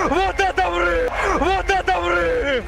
Вот это врыв! Вот это врыв!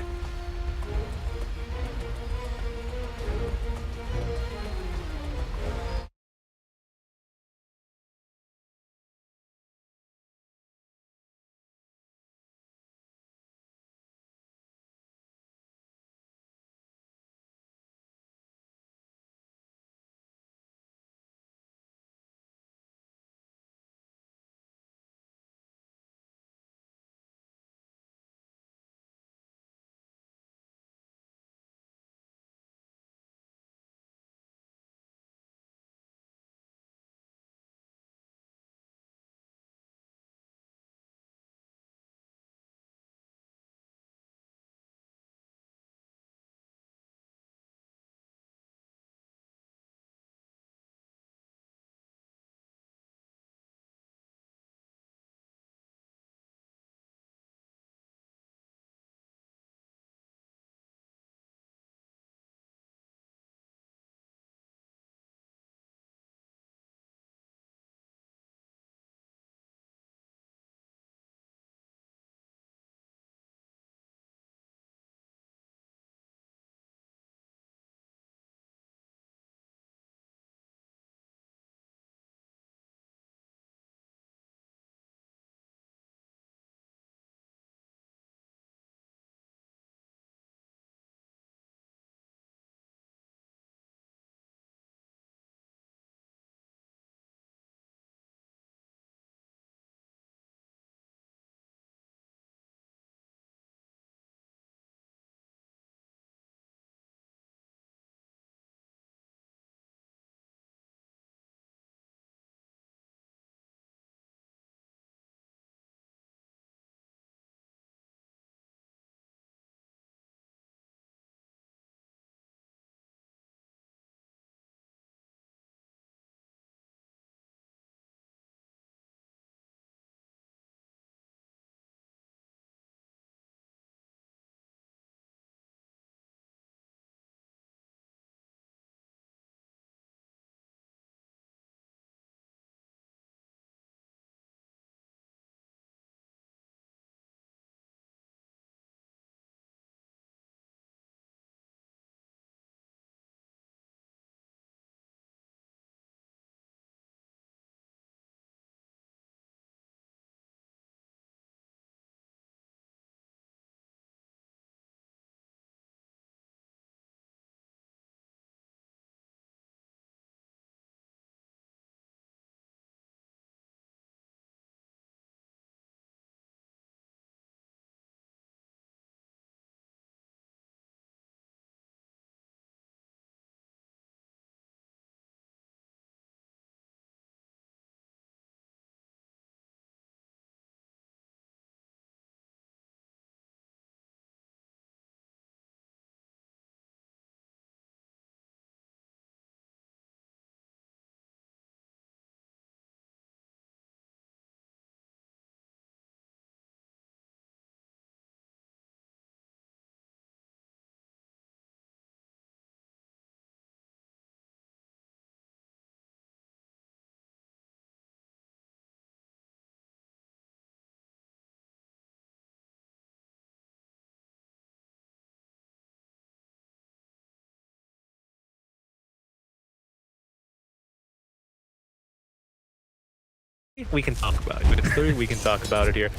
We can talk about it. But it's 3, we can talk about it here,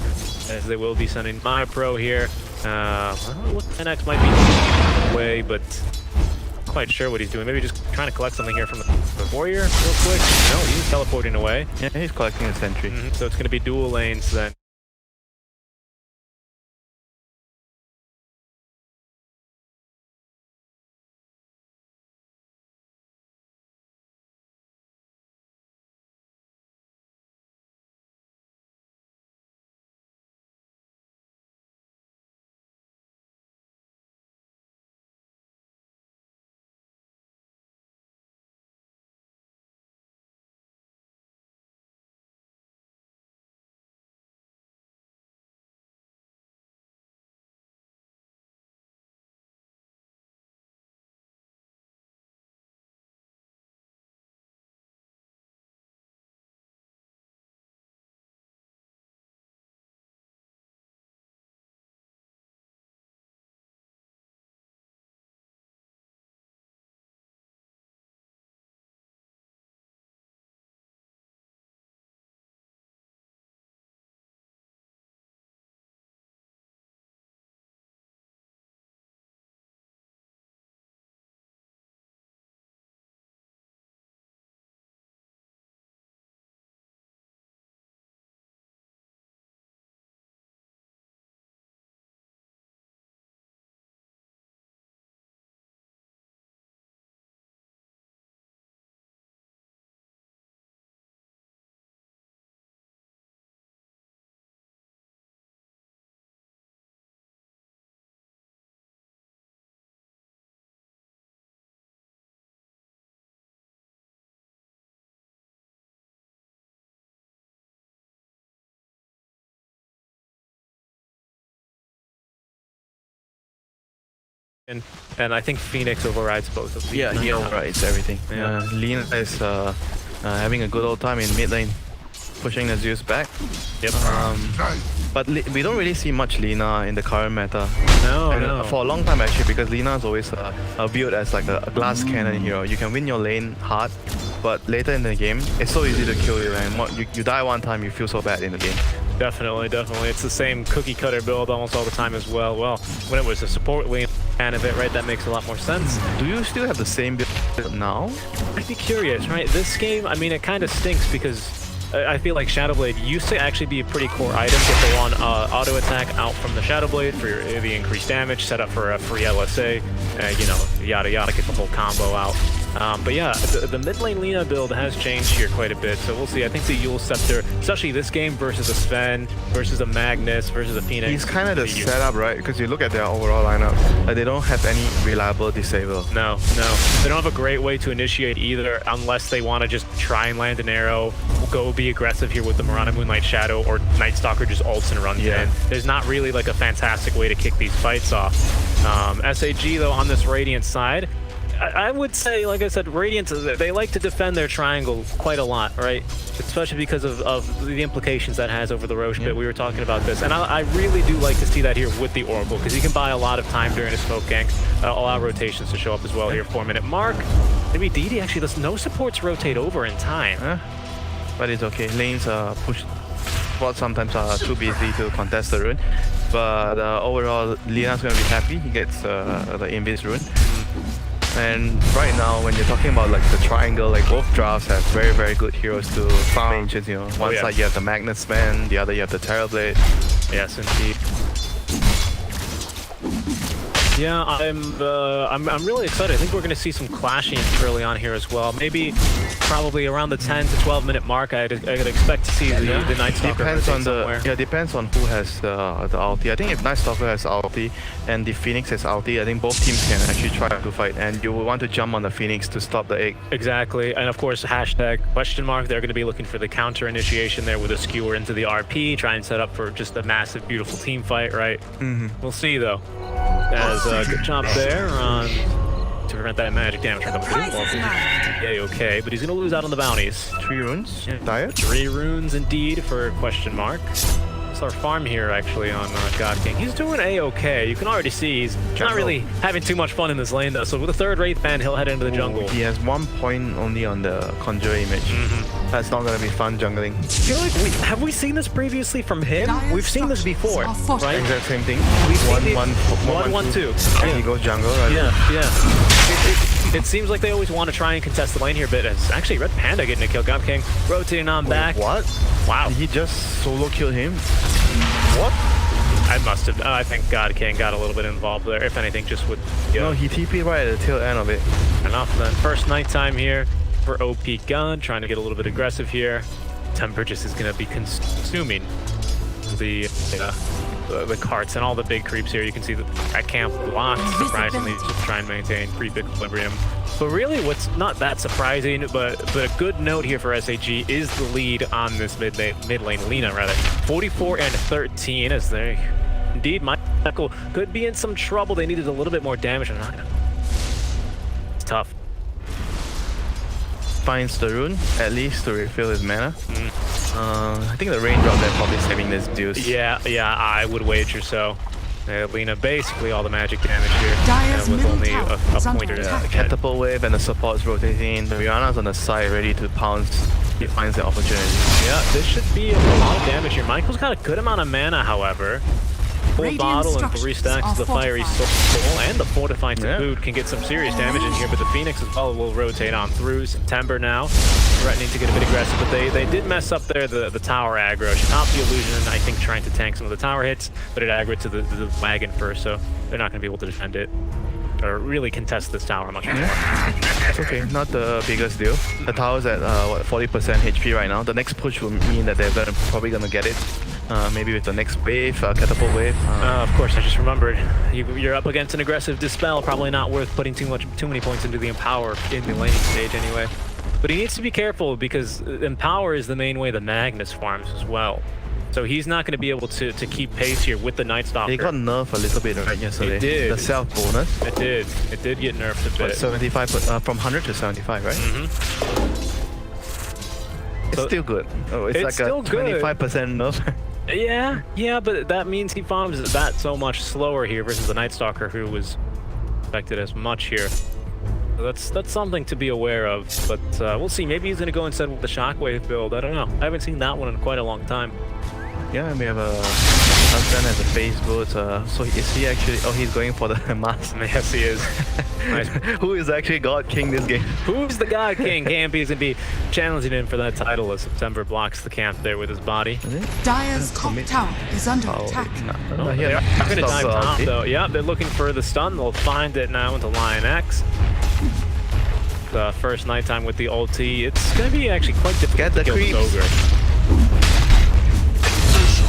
as they will be sending my pro here. I don't know what 10x might be away, but not quite sure what he's doing. Maybe just trying to collect something here from the warrior real quick. No, he's teleporting away. Yeah, he's collecting a sentry. So it's going to be dual lanes then. and I think Phoenix overrides both of these. Yeah, he overrides everything. Yeah. Lina is having a good old time in mid lane, pushing the Zeus back. Yep. But we don't really see much Lina in the current meta. No. For a long time actually, because Lina is always viewed as like a glass cannon hero. You can win your lane hard, but later in the game, it's so easy to kill you, and you die one time, you feel so bad in the game. Definitely. It's the same cookie cutter build almost all the time as well. Well, when it was a support lane kind of it, right, that makes a lot more sense. Do you still have the same build now? I'd be curious, right? This game, I mean, it kind of stinks because I feel like Shadowblade used to actually be a pretty core item. Get the one auto attack out from the Shadowblade for the increased damage, set up for a free LSA, you know, yada yada, get the whole combo out. But yeah, the mid lane Lina build has changed here quite a bit, so we'll see. I think the Yule Scepter, especially this game versus a Sven, versus a Magnus, versus a Phoenix. He's kind of the setup, right? Because you look at their overall lineup, they don't have any reliable disable. No. They don't have a great way to initiate either, unless they want to just try and land an arrow, go be aggressive here with the Mirana Moonlight Shadow, or Night Stalker just ults and runs in. There's not really like a fantastic way to kick these fights off. SAG though on this Radiant side, I would say, like I said, Radiant, they like to defend their triangle quite a lot, right? Especially because of the implications that has over the Roche bit. We were talking about this. And I really do like to see that here with the Oracle, because he can buy a lot of time during a smoke gank, allow rotations to show up as well here, 4-minute mark. Maybe DD actually does no supports rotate over in time. But it's okay. Lanes push. Spots sometimes are too busy to contest the rune. But overall, Lina's going to be happy. He gets the Invis rune. And right now, when you're talking about like the triangle, like both drafts have very, very good heroes to farm ancients. You know, one side you have the Magnus Man, the other you have the Terrorblade. Yes, indeed. Yeah, I'm really excited. I think we're going to see some clashing early on here as well. Maybe, probably around the 10 to 12-minute mark, I'd expect to see the Night Stalker depends on somewhere. Depends on who has the ulti. I think if Night Stalker has ulti and the Phoenix has ulti, I think both teams can actually try to fight, and you will want to jump on the Phoenix to stop the egg. Exactly, and of course hashtag question mark. They're going to be looking for the counter initiation there with a skewer into the RP, try and set up for just a massive, beautiful team fight, right? We'll see though. As good job there on to prevent that magic damage from coming through. Yeah, okay, but he's gonna lose out on the bounties. 3 runes. Dire. 3 runes indeed for question mark. It's our farm here actually on God King. He's doing a-okay. You can already see he's not really having too much fun in this lane though. So with the 3rd Wraith Band, he'll head into the jungle. He has 1 point only on the Conjure image. That's not gonna be fun jungling. I feel like have we seen this previously from him? We've seen this before, right? Exact same thing. We've seen 1-1-2. And he goes jungle, right? Yeah. It seems like they always want to try and contest the lane here, but it's actually Red Panda getting a kill. God King rotating on back. What? Wow. Did he just solo kill him? What? I must have. I think God King got a little bit involved there. If anything, just with. No, he TP'd right at the tail end of it. Enough then. First nighttime here for OP Gun, trying to get a little bit aggressive here. Temper just is going to be consuming the carts and all the big creeps here. You can see that camp blocked, surprisingly, to try and maintain creep equilibrium. But really, what's not that surprising, but a good note here for SAG is the lead on this mid lane Lina, rather. 44-13 as they indeed Michael could be in some trouble. They needed a little bit more damage. It's tough. Finds the rune, at least to refill his mana. I think the raindrop there probably saving this Zeus. Yeah, I would wager so. Lina basically all the magic damage here with only a pointer to catapult wave and the supports rotating. The Rihanna's on the side ready to pounce. He finds the opportunity. Yeah, this should be a lot of damage here. Michael's got a good amount of mana, however. Full bottle and 3 stacks of the Fiery Soul, and the Fortifying to boot can get some serious damage in here, but the Phoenix as well will rotate on through. September now, threatening to get a bit aggressive, but they did mess up there the tower aggro. She popped the illusion, I think trying to tank some of the tower hits, but it aggroed to the wagon first, so they're not going to be able to defend it or really contest this tower much more. It's okay, not the biggest deal. The tower's at what, 40% HP right now. The next push will mean that they're probably going to get it. Maybe with the next wave, catapult wave. Of course, I just remembered. You're up against an aggressive Dispel, probably not worth putting too many points into the Empower in the laning stage anyway. But he needs to be careful because Empower is the main way the Magnus farms as well. So he's not going to be able to keep pace here with the Night Stalker. It got nerfed a little bit right yesterday. It did. The self bonus. It did. It did get nerfed a bit. 75 from 100 to 75, right? It's So still good. Oh, it's like still a good. 25% nerf. Yeah, but that means he farms that so much slower here versus the Night Stalker, who was affected as much here. So that's something to be aware of. But we'll see. Maybe he's going to go instead with the Shockwave build. I don't know. I haven't seen that one in quite a long time. Yeah, we have a husband as a face boot. So is he actually? Oh, he's going for the mask. Yes, he is. Nice. Who is actually God King this game? Who's the God King? KMP is going to be challenging him for that title as September blocks the camp there with his body. Dire's top tower is under attack. Oh, they are going to dive top, though. Yeah, they're looking for the stun. They'll find it now into Lion X. The first nighttime with the ulti. It's going to be actually quite difficult to kill this ogre.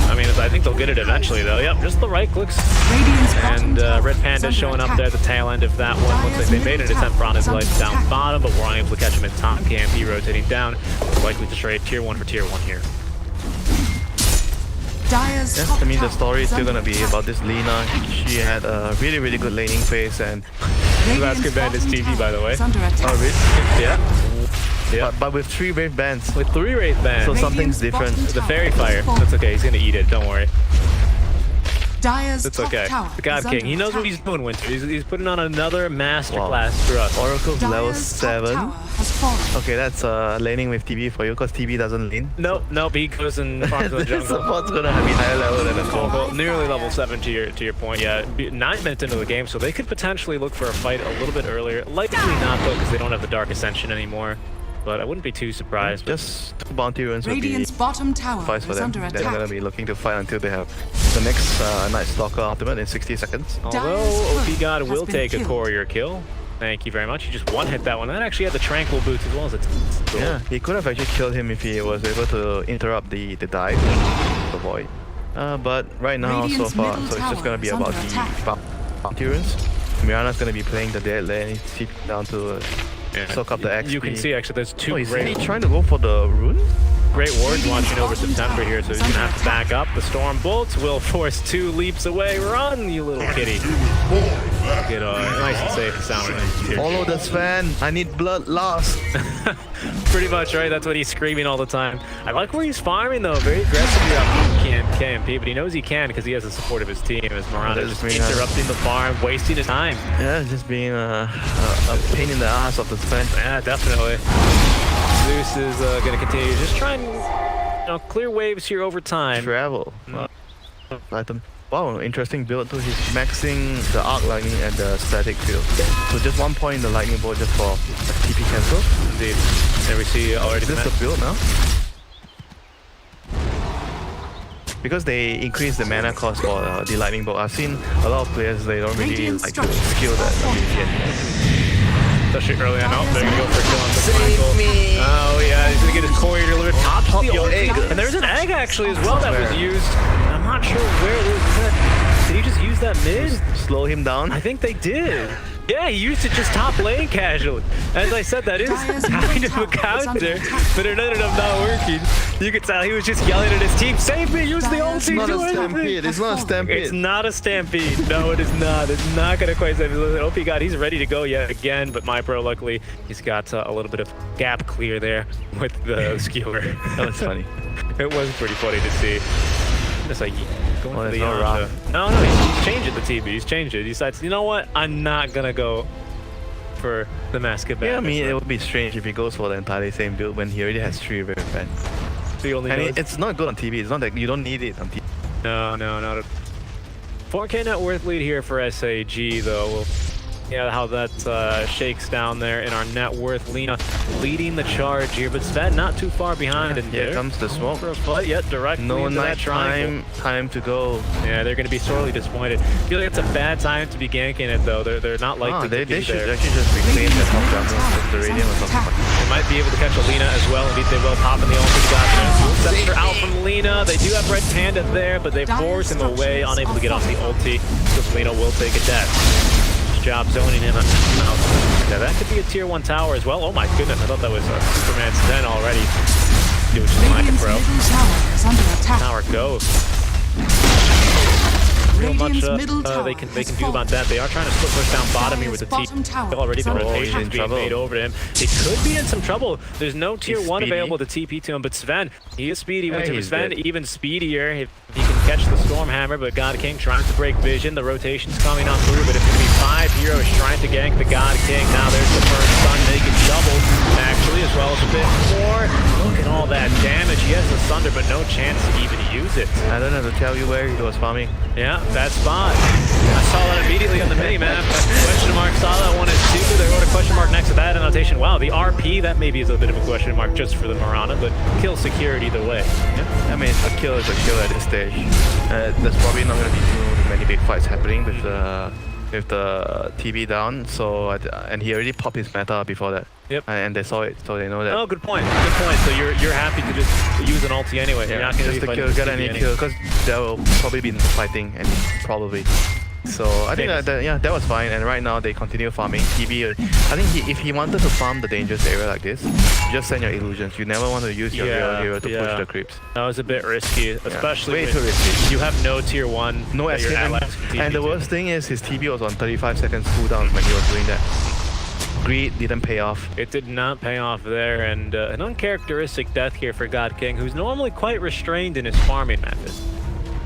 I mean, I think they'll get it eventually, though. Yep, just the right clicks. And Red Panda showing up there at the tail end of that one. Looks like they made an attempt for on his life down bottom, but we're unable to catch him in top. KMP rotating down. Likely to trade tier 1 for tier 1 here. Yes, I mean, the story is still going to be about this Lina. She had a really, really good laning phase, and That's good Bandit's TV, by the way. oh, really? Yeah. But with 3 Wraith Bands. With 3 Wraith Bands. So something's different. The Fairy Fire. That's okay. He's going to eat it. Don't worry. It's It's okay. The God King. He knows what he's doing, Winter. He's putting on another masterclass for us. Oracle's level 7. Okay, that's laning with TB for you, because TB doesn't lane. Nope. He goes and farms in the This jungle. support's gonna be higher level than a Well, nearly level 7 to your point. Yeah, 9 minutes into the game, so they could potentially look for a fight a little bit earlier. Likely not, though, because they don't have the Dark Ascension anymore. But I wouldn't be too surprised. Just 2 bounty runs would be Radiant's bottom tower suffice for is them. under They're attack. gonna be looking to fight until they have the next Night Stalker ultimate in 60 seconds. Although OP God has will been take a killed. courier kill. Thank you very much. He just one-hit that one. That actually had the Tranquil boots as well as a Yeah, he could have actually killed him if he was able to interrupt the dive, the void. But right now, Radiant's so far, middle so it's just gonna be tower is about under the attack. bounty runs. Mirana's gonna be playing the dead lane, he's down to soak up the XP. You can see actually there's 2 Oh, is he great trying to go for the rune? wards watching over September here, so he's gonna have to back up. The Storm Bolts will force 2 leaps away. Run, you little kitty. Get nice and safe and sound here. Follow the Sven, I need blood loss. Pretty much, right? That's what he's screaming all the time. I like where he's farming, though. Very aggressively up KMP, but he knows he can because he has the support of his team. As Mirana just interrupting the farm, wasting his time. Yeah, just being a pain in the ass of the Sven. Yeah, definitely. Zeus is going to continue just trying clear waves here over time. Travel. Item. Wow, interesting build too. He's maxing the arc lightning and the static field. So just 1 point in the lightning bolt just for a TP cancel. Indeed. There we see already. Is this the build now? Because they increase the mana cost for the lightning bolt. I've seen a lot of players, they don't really like to skill that ability anymore. Especially early on. Oh, they're going to go for a kill on the Michael. Oh yeah, he's going to get his courier delivered. Top the your egg. egg. And there's an egg actually as well that was used. I'm not sure where it was. Did he just use that mid? Slow him down. I think they did. Yeah, he used it just top lane casually. As I said, that is kind of a counter, but it ended up not working. You could tell he was just yelling at his team, "Save me! Use the ulti!" It's not a stampede. It's not a stampede. It's not a stampede. No, it is not. It's not going to quite save me. OP God, he's ready to go yet again, but MyPro, luckily, he's got a little bit of gap clear there with the skewer. That was funny. It was pretty funny to see. Just like going for the no Yamcha. No, he's changed it, the TB. He's changed it. He decides, you know what? I'm not going to go for the Mask of Yeah, I Madness. mean, it would be strange if he goes for the entirely same build when he already has 3 very bad. So he only And knows- it's not good on TV. It's not that you don't need it on TV. No, not at 4K net worth lead here for SAG, though. We'll see how that shakes down there in our net worth. Lina leading the charge here, but Sven not too far behind. And Here comes the smoke. for a fight, yet directly No into that night triangle. time to go. Yeah, they're going to be sorely disappointed. I feel like it's a bad time to be ganking it, though. They're not likely to be They should there. actually just reclaim the top jungle with the radiant or something. They might be able to catch Alina as well. Indeed, they will pop in the ultimate shot. Scepter out from Lina. They do have Red Panda there, but they force him away, unable to get off the ulti. So Lina will take a death. Good job zoning him out. Yeah, that could be a tier 1 tower as well. Oh my goodness, I thought that was Superman's 10 already. which is like it, Radiant's bro. middle tower is under attack. Tower goes. Real much Radiant's middle tower they can has do about that. They are trying to split push down bottom here with the Dire's team. bottom tower Already is the under rotation attack. is being trouble. made over to him. He could be in some trouble. There's no tier He's 1 speedy. available to TP to him, but Sven, he is speedy. Yeah, With he's Sven, good. even speedier if he can catch the Stormhammer, but God King trying to break vision. The rotation's coming on through, but it's going to be 5 heroes trying to gank the God King. Now there's the first stun, making double, actually, as well as a bit more. Look at all that damage. He has the Thunder, but no chance to even use it. I don't have to tell you where he was farming. Yeah, that spot. I saw that immediately on the mini-map. Question mark, saw that one as 2. They wrote a question mark next to that annotation. Wow, the RP, that maybe is a bit of a question mark just for the Mirana, but kill secured either way. I mean, a kill is a kill at this stage. There's probably not going to be too many big fights happening with the TB down. So and he already popped his meta before that. Yep. And they saw it, so they know that. Oh, good point. Good point. So you're happy to just use an ulti anyway. You're not going just to to kill, get any kill, because there will probably be fighting, and probably. So I think that was fine. And right now they continue farming. TB, I think if he wanted to farm the dangerous area like this, just send your illusions. You never want to use your real hero to push the creeps. That was a bit risky, especially way when too risky. you have no tier 1. No that your escape. allies can TP And the to. worst thing is his TB was on 35 seconds cooldown when he was doing that. Greed didn't pay off. It did not pay off there, and an uncharacteristic death here for God King, who's normally quite restrained in his farming methods.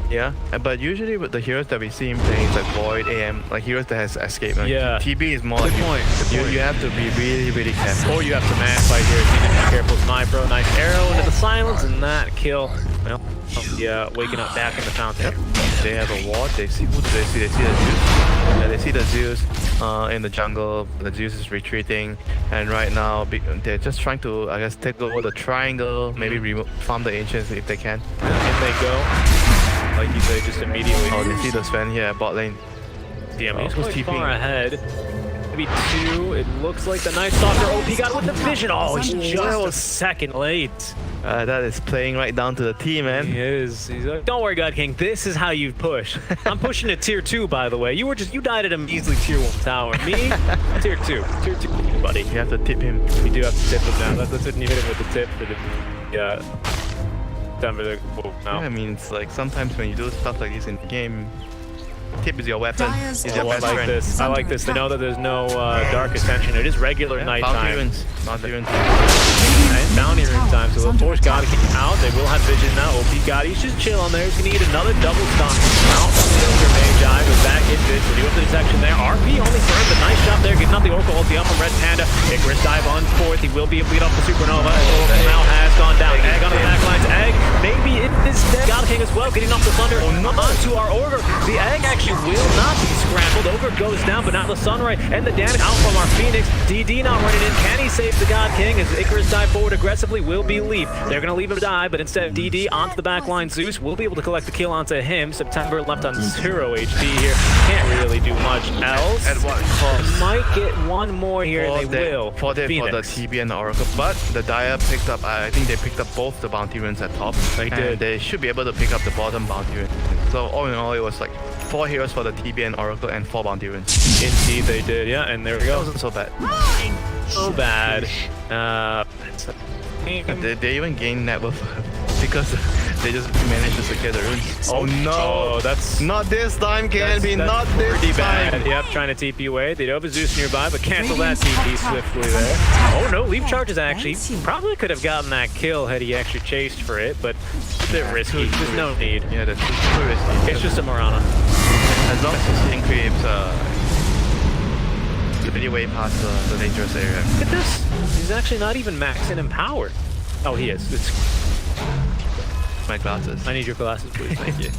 Yeah, but usually with the heroes that we see him playing, like Void, AM, like heroes that has escape. Like Yeah. TB is more Good like point, good point. You have to be really, really careful. Or you have to man fight here. So you need to be careful with my bro. Nice arrow into the silence, and that kill. Well, yeah, waking up back in the fountain. They have a ward. They see who do they see? They see the Zeus. Yeah, they see the Zeus in the jungle. The Zeus is retreating, and right now they're just trying to, I guess, take over the triangle. Maybe farm the ancients if they can. In they go. Like you say, just immediately. Oh, they see the Sven here at bot lane. Damn, he's who's quite TPing? far ahead. Maybe 2. It looks like the Night Stalker OP got with the vision. Oh, he's just a second late. That is playing right down to the T, man. He is. He's like, don't worry, God King. This is how you push. I'm pushing to tier 2, by the way. You died at a measly tier 1 tower. Me, tier 2, buddy. You have to tip him. We do have to tip him now. That's when you hit him with the tip for the Denver. No. Yeah, I mean, it's like sometimes when you do stuff like this in the game, tip is your weapon. Dire's Is Oh, your I best like friend. this. I like this. They know that there's no Dark Ascension. It is regular nighttime. Bounty runes. And bounty room time, so they'll force God to keep out. They will have vision now. OP God, he's just chill on there. He's gonna get another double stun. Out from the Silver Mage Eye, goes back into it. So do up the detection there. RP only firm, but nice shot there. Getting out the Oracle ulti up from Red Panda. Icarus dive on fourth. He will be able to beat off the Supernova. Oracle now has gone down. Egg on the backlines. Egg, maybe it is dead. God King as well, getting off the Thunder onto our Ogre. The Egg actually will not be scrambled. Ogre goes down, but now the Sunray and the damage out from our Phoenix. DD not running in. Can he save the God King as Icarus dive forward aggressively? Will be leave. They're going to leave him die, but instead DD onto the back line. Zeus will be able to collect the kill onto him. September left on 0 HP here. Can't really do much else. At what cost? Might get one more here, and they will. For the TB and the Oracle, but the Dire picked up. I think they picked up both the bounty runes at top. They did. They should be able to pick up the bottom bounty rune. So all in all, it was like 4 heroes for the TB and Oracle and 4 bounty runes. Indeed, they did. Yeah, and there we That go. wasn't so bad. So bad. They even gained net worth because they just managed to secure the runes. Oh no! Oh, that's Not this time, Canby. that's Not this pretty time. bad. Yep, trying to TP away. They do have a Zeus nearby, but cancel that Radiant's TP top tower swiftly is there. under attack. Oh no, leap charges actually. Thank you. Probably could have gotten that kill had he actually chased for it, but a bit risky. There's no need. Yeah, that's too risky. It's just a Mirana. As long as his creeps pretty way past the dangerous area. Look at this. He's actually not even maxing in power. Oh, he is. My glasses. I need your glasses, please. Thank you.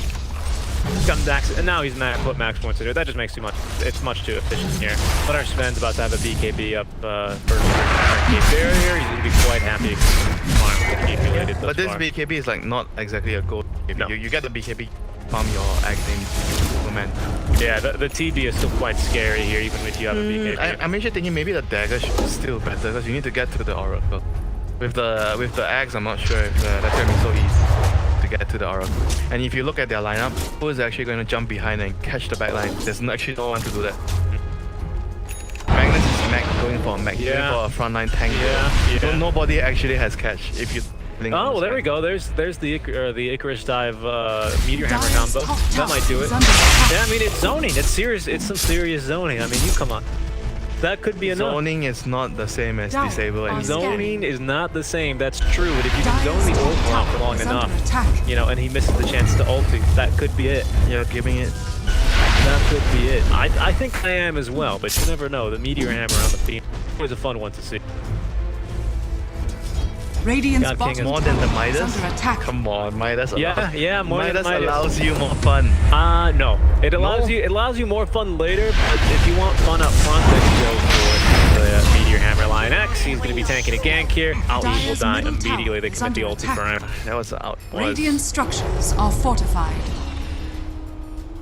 He's got max, and now he's put max points in it. That just makes too much. It's much too efficient here. But our Sven's about to have a BKB up first barrier. He's gonna be quite happy. But this BKB is like not exactly a goal. No. You get the BKB from your acting woman. Yeah, the TB is still quite scary here, even if you have a BKB. I'm actually thinking maybe the dagger should be still better because you need to get to the Oracle. With the axe, I'm not sure if that's gonna be so easy to get to the Oracle. And if you look at their lineup, who is actually going to jump behind and catch the backline? There's actually no one to do that. Magnus is going for a mech, going for a frontline tank. Yeah. So nobody actually has catch. Oh, well, there we go. There's the Icarus dive meteor hammer Dire's combo. top That tower might do it. is under attack. Yeah, I mean it's zoning. It's serious. It's some serious zoning. I mean, you come on. That could be enough. Zoning is not the same as Down. disable On and zone. Zoning is not the same. That's true. But if you can Dire's zone the top ult out for tower long is under enough, attack. you know, and he misses the chance to ulti, that could be it. you're giving it. That could be it. I think I am as well, but you never know. The meteor hammer on the beam was a fun one to see. Radiant's God, King bottom is More than the tower is Midas? under attack. Come on, Midas. Yeah, more than Midas Midas. allows you more fun. No. It allows you more fun later, but if you want fun up front, then you go for the Meteor Hammer Lion X. He's going to be tanking a gank here. He will Dire's die middle tower immediately. They is commit the under ulti for him. attack. That was out. Radiant structures are fortified.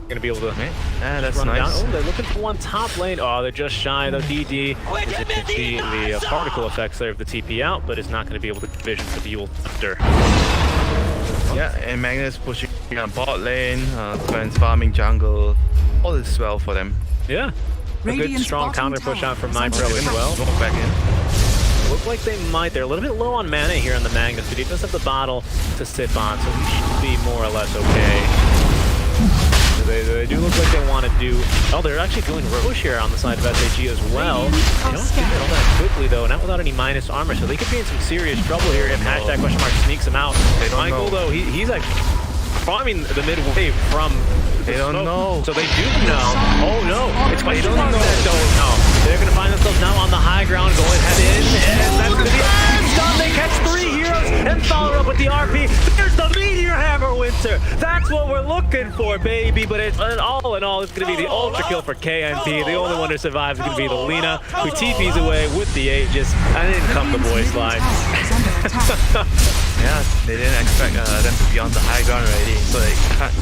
Going to be able to That's run nice. down. Oh, they're looking for one top lane. Oh, they're just shy of the DD. As you can see the particle effects there of the TP out, but it's not going to be able to vision the Buell after. Yeah, and Magnus pushing on bot lane, Twins farming jungle. All is well for them. Yeah. A good Radiant's strong bottom counter push tower out from is My under Pro as attack. well. Go back in. Look like they might. They're a little bit low on mana here on the Magnus, but he does have the bottle to sip on, so he should be more or less okay. They do look like they want to do... Oh, they're actually doing Roche here on the side of SAG as well. They don't do it all that quickly, though, not without any minus armor, so they could be in some serious trouble here if hashtag question mark sneaks him out. They don't Michael, know. though, he's actually farming the mid wave from... They don't know. So they do know. Oh, no. It's They question don't mark know. that don't know. They're going to find themselves now on the high ground, going head in, and that's going to be it. Done. They catch 3 heroes and follow up with the RP. There's the Meteor Hammer Winter. That's what we're looking for, baby. But it's all in all, it's going to be the ultra kill for KMP. The only one to survive is going to be the Lina, who TPs away with the Aegis. I didn't come the boy slide. Yeah, they didn't expect them to be on the high ground already, so it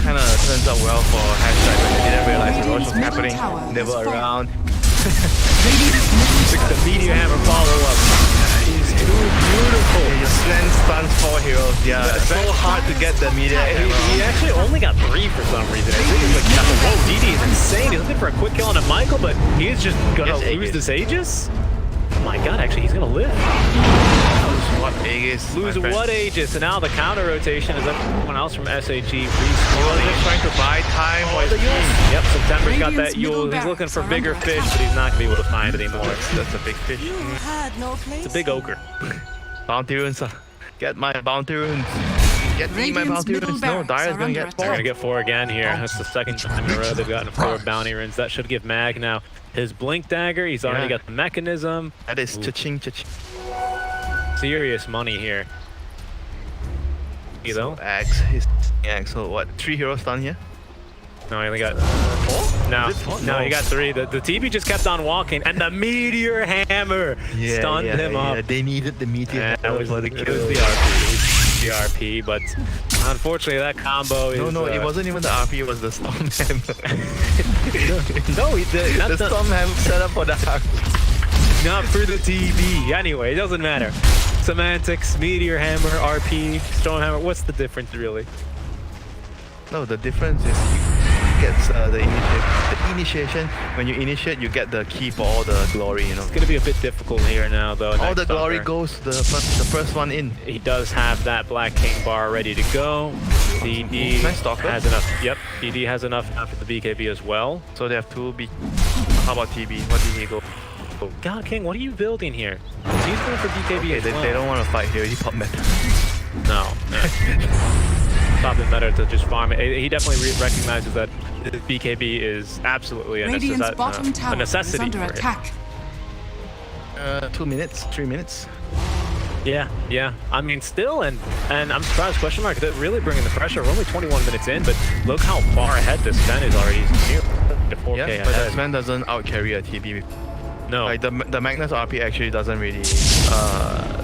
kind of turns out well for hashtag when they didn't realize the rush was happening. They were around. The Meteor Hammer follow-up is too beautiful. They just send stuns 4 heroes. Yeah, it's so hard to get the media. He actually only got 3 for some reason. I think it's like, whoa, DD is insane. He's looking for a quick kill on a Michael, but he's just gonna Yes, lose Aegis. this Aegis? Oh my god, actually, he's gonna live. What Aegis? Lose my friend. what Aegis? And now the counter rotation is everyone else from SAG. He was just trying to buy time for his team. Yep, September's got that Radiant's middle Yule. He's looking for barracks are bigger under fish, attack. but he's not gonna be able to find it anymore. That's a big fish. It's a big ogre. Bounty runes. Get my bounty runes. Get me my Radiant's bounty middle runes. No, barracks Dire's are gonna under get attack. They're 4. gonna get 4 again here. That's the second time in a row they've gotten 4 bounty runes. That should give Mag now his blink dagger. He's already Yeah. got the mechanism. That is cha-ching, cha-ching. Serious money here. You know? Axe, his axe. So what? 3 heroes done here? No, he only got 4? no, Is it 4? no, he got 3. The TB just kept on walking, and the Meteor Hammer stunned him up. They needed the meteor. And that was for the the RP. It was the RP, but unfortunately that combo is. No, it wasn't even the RP. It was the storm hammer. No, he did. The storm hammer set up for the RP. Not for the TB. Anyway, it doesn't matter. Semantics, Meteor Hammer, RP, Storm Hammer. What's the difference really? No, the difference is you get the initiation. When you initiate, you get the key for all the glory. You know. It's gonna be a bit difficult here now, though. All the next glory summer. goes the first one in. He does have that Black King bar ready to go. DD Nice stalker. has enough. Yep, DD has enough for the BKB as well. So they have 2 B. How about TB? What did he go? Oh, God, King, what are you building here? He's going for BKB Okay, as well. they don't want to fight here. He pop meta. No. Probably better to just farm it. He definitely recognizes that BKB is absolutely a, Radiant's bottom a tower is necessity under for him. attack. 2 minutes, 3 minutes. Yeah. I mean, still, and I'm surprised, question mark, that really bringing the pressure. We're only 21 minutes in, but look how far ahead this Sven is already. He's near to 4K Yeah, but ahead. that man doesn't out carry a TB. No. Like the Magnus RP actually doesn't really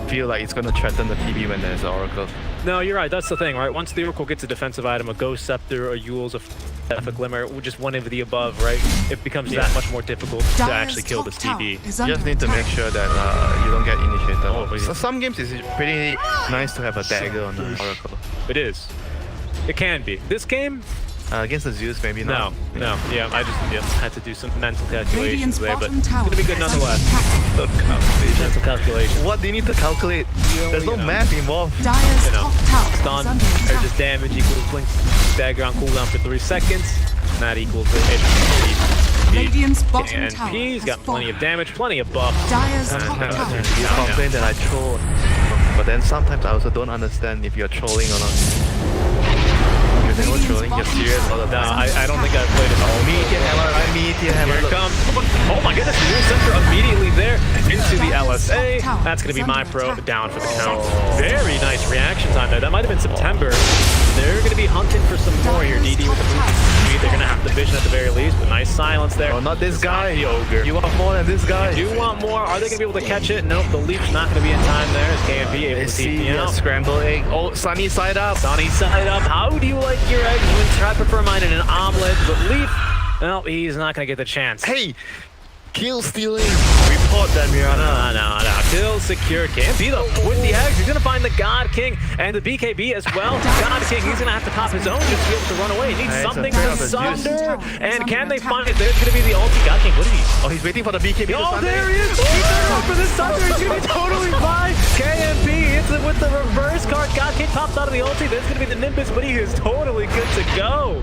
feel like it's gonna threaten the TB when there's an Oracle. No, you're right. That's the thing, right? Once the Oracle gets a defensive item, a Ghost Scepter, a Yule's, a Glimmer, just one of the above, right? It becomes that much more difficult to Dire's actually kill this top tower TB. is You under just need to make attack. sure that you don't get initiated. Oh, So some games it's pretty nice to have a dagger on the Oracle. It is. It can be. This game, Against the Zeus, maybe No, not. no, yeah, I just had to do some mental calculations Radiant's there, but bottom it's tower gonna be good is under nonetheless. attack. Mental calculation. What do you need to calculate? There's no you know. math involved. Dire's You know, top tower Stun is under or attack. just damage equal to blink dagger on cooldown for 3 seconds. And that equals the HP. Radiant's bottom And tower he's has got plenty of fallen. damage, plenty of buff. Dire's top no, tower no, You no, no. complain that I troll, but then sometimes I also don't understand if you're trolling or not. You're never trolling, you're serious all the No, time. I don't think I've played it all. Meteor hammer, right? Meteor hammer. Here it Look. comes. Oh my goodness, Dual Center immediately there into the LSA. That's going to be my pro down for the count. Very nice reaction time there. That might have been September. They're going to be hunting for some more here. DD with the blue. They're going to have the vision at the very least, but nice silence there. Oh, not this It's guy. not the ogre. You want more than this guy. Do want more? Are they going to be able to catch it? Nope, the leap's not going to be in time there. Is KMP able to See, TP out? scrambled egg. Oh, sunny side up. Sunny side up. How do you like your eggs? I prefer mine in an omelet, but Leaf, well, he's not going to get the chance. Hey, kill stealing. Report that, Mirana. No. Kill secured. KMP though, with the eggs, he's going to find the God King and the BKB as well. God King, he's going to have to pop his own just to be able to run away. He needs It's a something fair to of a sunder. juice. And can they find it? There's going to be the ulti. God King, what did he? Oh, he's waiting for the BKB. to Oh, sunder. there he is! He's going for the Sunder. He's going to be totally fine. KMP hits it with the reverse card. God King pops out of the ulti. There's going to be the Nimbus, but he is totally good to go.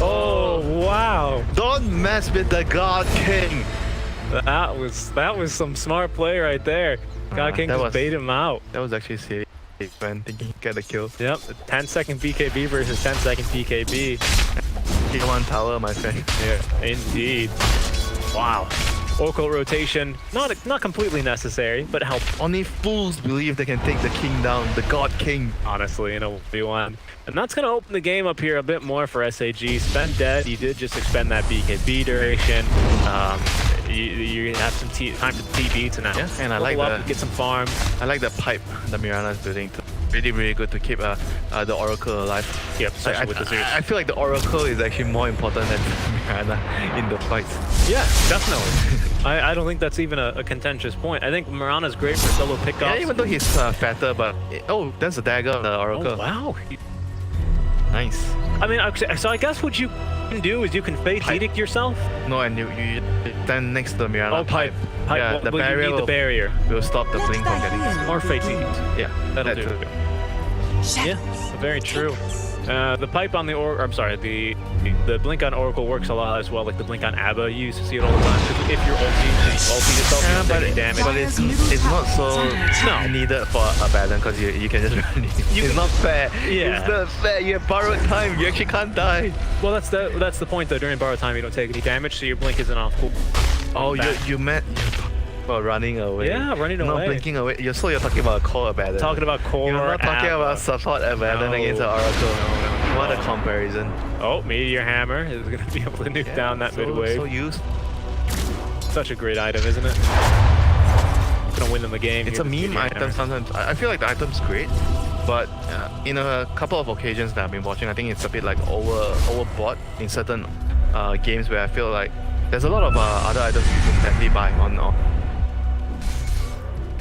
Oh, wow. Don't mess with the God King. That was some smart play right there. God King that just was- bait him out. That was actually silly, man. Thinking he get the kill. Yep, 10-second BKB versus 10-second BKB. Kill one tower, my friend. Yeah, indeed. Wow. Oracle rotation, not completely necessary, but helpful. Only fools believe they can take the king down, the God King. Honestly, in a 1v1. And that's going to open the game up here a bit more for SAG. Spend dead, you did just expend that BKB duration. You have some time for the TB to now. Yeah, and I like level up, the- get some farms. I like the pipe that Mirana is building. Really, really good to keep the Oracle alive. Yep, especially with the series. I feel like the Oracle is actually more important than Mirana in the fights. Yeah, definitely. I don't think that's even a contentious point. I think Mirana's great for solo pickoffs. Yeah, even though he's fatter, but oh, that's a dagger on the Oracle. Oh, wow. Nice. I mean, so I guess what you can do is you can Fate Edict yourself. No, and you stand next to the Mirana. Oh, pipe. Yeah, Well, the you barrier need the barrier. will stop the blink from getting. Or Fate Edict. Yeah, That'll that do. too. Yeah, very true. The pipe on the I'm sorry, the blink on Oracle works a lot as well, like the blink on Abba. You used to see it all the time. If you're ulti yourself, Yeah, you but, take damage. but it's not so No. needed for a balance because you can just run it. It's not fair. Yeah. It's not fair. You have borrowed time. You actually can't die. Well, that's the point though. During borrow time, you don't take any damage, so your blink isn't off. Cool. Oh, Back. you meant about running away. Yeah, running not away. blinking away. You're talking about core abandon. Talking about core. You're not talking Abba. about support abandon No. against the Oracle. No. What a comparison. Oh, Meteor Hammer is going to be able to nuke down that mid So wave. used. Such a great item, isn't it? Gonna win them the game. It's here, a the meme Meteor item Hammer. sometimes. I feel like the item's great, but in a couple of occasions that I've been watching, I think it's a bit like overbought in certain games where I feel like there's a lot of other items you can definitely buy on. I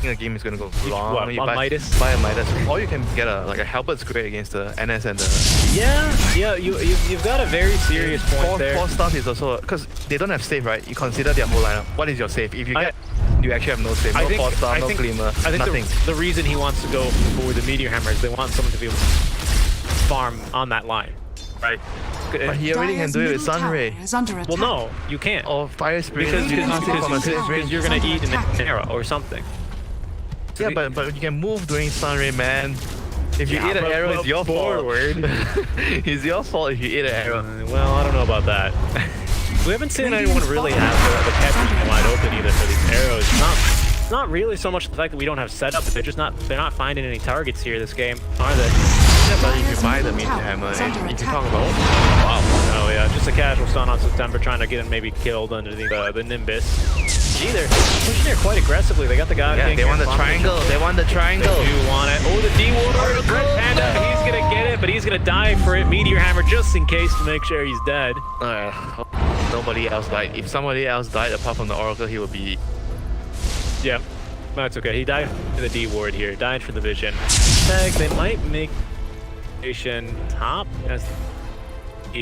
think the game is gonna go long. What, You a buy, Midas? buy a Midas, or you can get a Halbert's great against the NS and the Yeah, you've got a very serious point there. Four stuff is also because they don't have save, right? You consider their whole lineup. What is your save? If you you actually have no save, no 4-star, no glimmer, I think nothing. the reason he wants to go for the Meteor Hammer is they want someone to be able to farm on that line, right? But he already can Dire's do it with middle tower Sunray. is under attack. Well, no, you can't. Or Fire Spirit. Because you can't save from a save range. you're gonna eat an arrow or something. Yeah, but you can move during Sunray, man. If you Yeah, eat an but- arrow, but it's your forward. fault. It's your fault if you eat an arrow. Well, I don't know about that. We haven't seen anyone really have the catch wide open either for these arrows. Not really so much the fact that we don't have setup, but they're not finding any targets here this game, are they? Yeah, but if you buy the Meteor Hammer, if you talk about Wow. Oh yeah, just a casual stun on September, trying to get him maybe killed underneath the Nimbus. Gee, they're pushing here quite aggressively. They got the guy. yeah, they want the triangle. They want the triangle. They do want it. Oh, the D-Ward, Red Panda, he's gonna get it, but he's gonna die for it. Meteor Hammer just in case to make sure he's dead. Nobody else died. If somebody else died apart from the Oracle, he would be. Yep, that's okay. He died for the D-Ward here. Died for the vision. Tag, they might make top as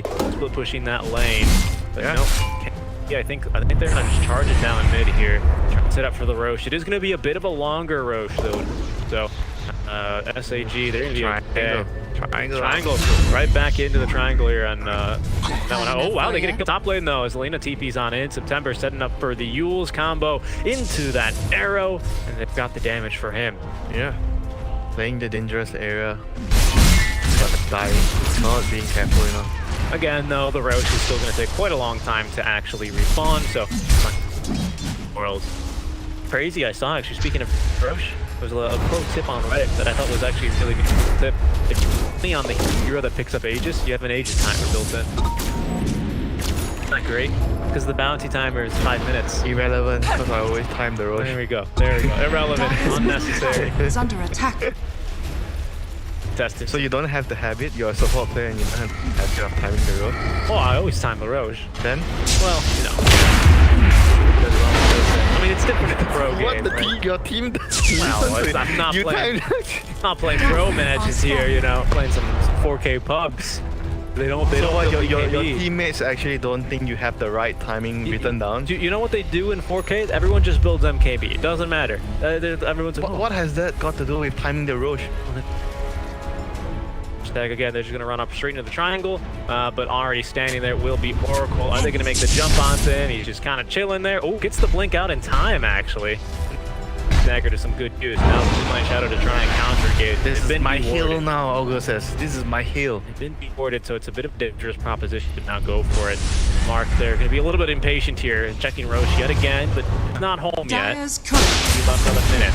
split pushing that lane. But Yeah. nope. Yeah, I think they're gonna just charge it down mid here. Try to set up for the Roche. It is gonna be a bit of a longer Roche though. So SAG, they're gonna be okay. Triangle, right back into the triangle here on that one. Oh wow, they get a top lane though as Lena TP's on in. September setting up for the Yule's combo into that arrow, and they've got the damage for him. Yeah. Playing the dangerous area, but dying, not being careful enough. Again though, the Roche is still gonna take quite a long time to actually respawn, so world. Crazy, I saw actually, speaking of Roche, there was a pro tip on Reddit that I thought was actually a really good tip. If you're only on the hero that picks up Aegis, you have an Aegis timer built in. Not great, because the bounty timer is 5 minutes. Irrelevant, because I always time the Roche. There we go. There we go. Irrelevant, unnecessary. Is under attack. Tested. So you don't have the habit, you're a support player and you don't have the habit of timing the Roche. Oh, I always time the Roche. Then? Well, you know. I mean, it's different in the pro game, right? Your team does. Well, I'm not playing pro matches here, you know, playing some 4K pubs. They don't So what, build your KB. teammates actually don't think you have the right timing written down? You know what they do in 4K? Everyone just builds MKB. It doesn't matter. Everyone's like, What has that got to do with timing the Roche? Again, they're just going to run up straight into the triangle, but already standing there will be Oracle. Are they going to make the jump onto him? He's just kind of chilling there. Oh, gets the blink out in time, actually. Dagger to some good use. Now Moonlight Shadow to try and counter Gage. This is my heal now, August says. This is my heal. They've been rewarded, so it's a bit of a dangerous proposition to now go for it. Mark, they're going to be a little bit impatient here, checking Roche yet again, but not home yet. Dyer's current. We left another minute.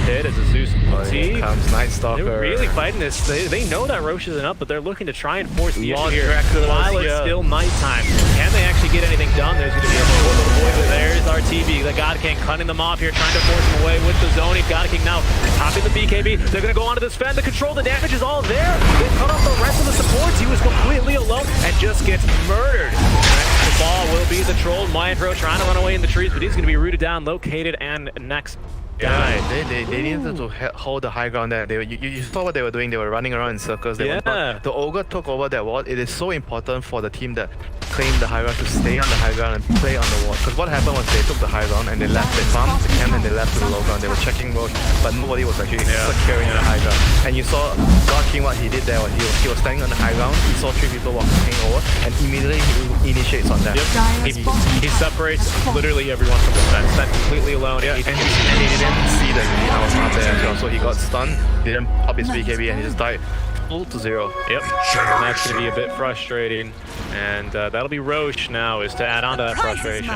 Hit as a Zeus Here comes Night Stalker. They're really fighting this. They know that Roche isn't up, but they're looking to try and force the issue here Dracula's while it's here. still nighttime. Can they actually get anything done? There's going to be a little boy, but there's RTB. The God King cutting them off here, trying to force them away with the zoning. God King now topping the BKB. They're going to go onto this Fen. The control, the damage is all there. They cut off the rest of the supports. He was completely alone and just gets murdered. The ball will be the troll. Mythro trying to run away in the trees, but he's going to be rooted down, located, and next. Yeah, they needed to hold the high ground there. You saw what they were doing. They were running around in circles. They were not, the Ogre took over that wall. It is so important for the team that claimed the high ground to stay on the high ground and play on the wall. Because what happened was they took the high ground and they left. They farmed the camp and they left to the low ground. They were checking Roche, but nobody was actually securing the high ground. And you saw God King, what he did there was he was standing on the high ground. He saw 3 people walking over and immediately he initiates on that. Dyer's bottom He tower separates has fallen. literally everyone from the fence. That's completely alone. Yeah, and he didn't see that Lina was not there as well, so he got stunned, didn't pop his BKB, and he just died full to 0. Yep, and that's going to be a bit frustrating. And that'll be Roche now, is to add on to that frustration.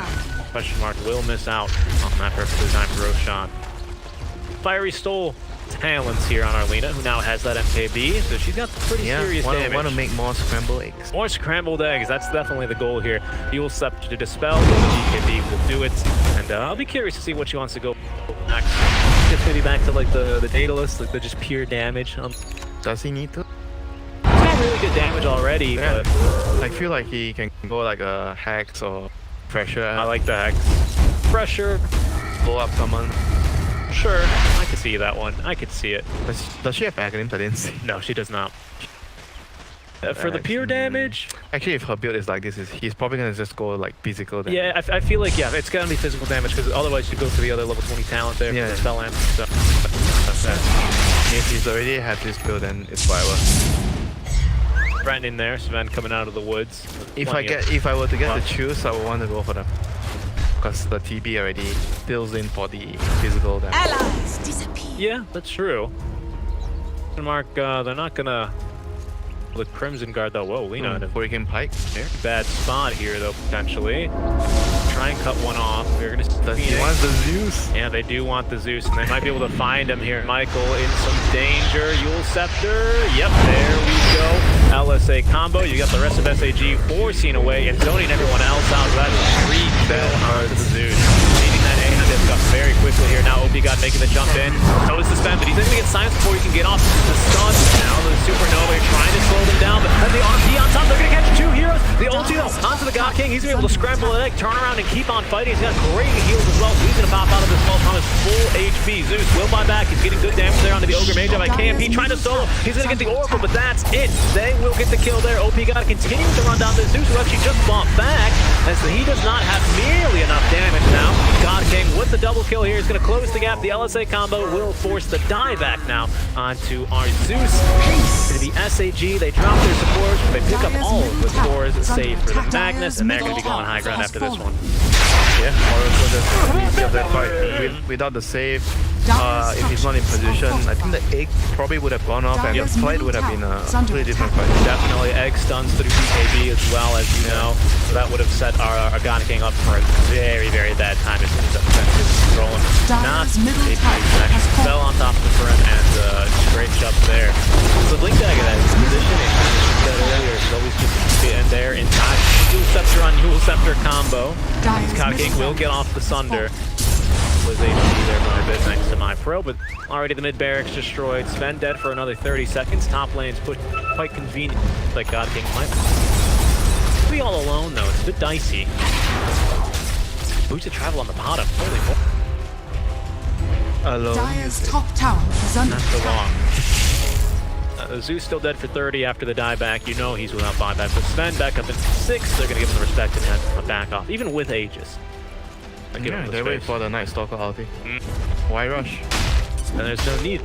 Question mark will miss out on that perfectly timed Roshan. Fiery Stole talents here on Arlena, who now has that MKB, so she's got pretty serious damage. Want to make more scrambled eggs. More scrambled eggs, that's definitely the goal here. Fuel Scepter to dispel, the BKB will do it, and I'll be curious to see what she wants to go next. Just maybe back to like the Daedalus, like the just pure damage. Does he need to? It's got really good damage already, Yeah. but I feel like he can go like a Hex or Pressure. I like the Hex. Pressure, blow up someone. sure, I could see that one. I could see it. Does she have acronyms? I didn't see. No, she does not. For the pure damage, Actually, if her build is like this, he's probably gonna just go like physical damage. yeah, I feel like it's gonna be physical damage because otherwise you go for the other level 20 talent there for the spell amp. So that's that. If he's already had this build, then it's viable. Brand in there, Sven coming out of the woods. If I were to get to choose, I would want to go for them. Because the TB already fills in for the physical damage. Allies disappear. Yeah, that's true. Mark, they're not gonna. The Crimson Guard though. Whoa, Lena in a Hurricane Pike. bad spot here though potentially. Try and cut one off. We're gonna. He wants the Zeus. Yeah, they do want the Zeus, and they might be able to find him here. Michael in some danger. Yule Scepter. Yep, there we go. LSA combo. You got the rest of SAG forcing away and zoning everyone else out. That is 3 kill on the Zeus. Needing that A hand up very quickly here. Now OP God making the jump in. So is the Sven, but he's not gonna get silenced before he can get off the stun. Now the Supernova trying to slow them down, but then the RP on top. They're gonna catch 2 heroes. The ulti though onto the the God King. He's gonna be able to scramble the egg, turn around, and keep on fighting. He's got great heals as well, so he's gonna pop out of this ball from his full HP. Zeus will buy back. He's getting good damage there onto the Ogre Mage by KMP, trying to solo. He's gonna get the Oracle, but that's it. They will get the kill there. OP God continues to run down this Zeus, who actually just bought back, as he does not have nearly enough damage now. God King with the double kill here is gonna close the gap. The LSA combo will force the dieback now onto our Zeus. It's gonna be SAG. They drop their supports, they pick up all of the scores, save for the Magnus, and they're gonna be going high ground after this one. Yeah, Oracle just the easy of that fight. Without the save, if he's not in position, I think the egg probably would have gone off and the fight would have been a completely different fight. Definitely egg stuns through BKB as well, as you know. So that would have set our God King up for a very, very bad time as soon as that defense is controlling. Not BKB actually fell on top of the front and great shove there. So Blink Dagger, that is positioning. Said earlier, it's always just in there in time. Dual Scepter on Dual Scepter combo. God King will get off the Sunder. Was able to be there by a bit thanks to my pro, but already the mid barracks destroyed. Sven dead for another 30 seconds. Top lane's put quite convenient, like God King might be all alone though. It's a bit dicey. Boots of travel on the bottom. Holy moly. Alone. Dire's top tower is under Not so long. Zeus still dead for 30 after the dieback. You know he's without buyback. But Sven back up in 6. They're going to give him the respect and have a back off, even with Aegis. Yeah, they wait for the Night Stalker ulti. Why rush? And there's no need.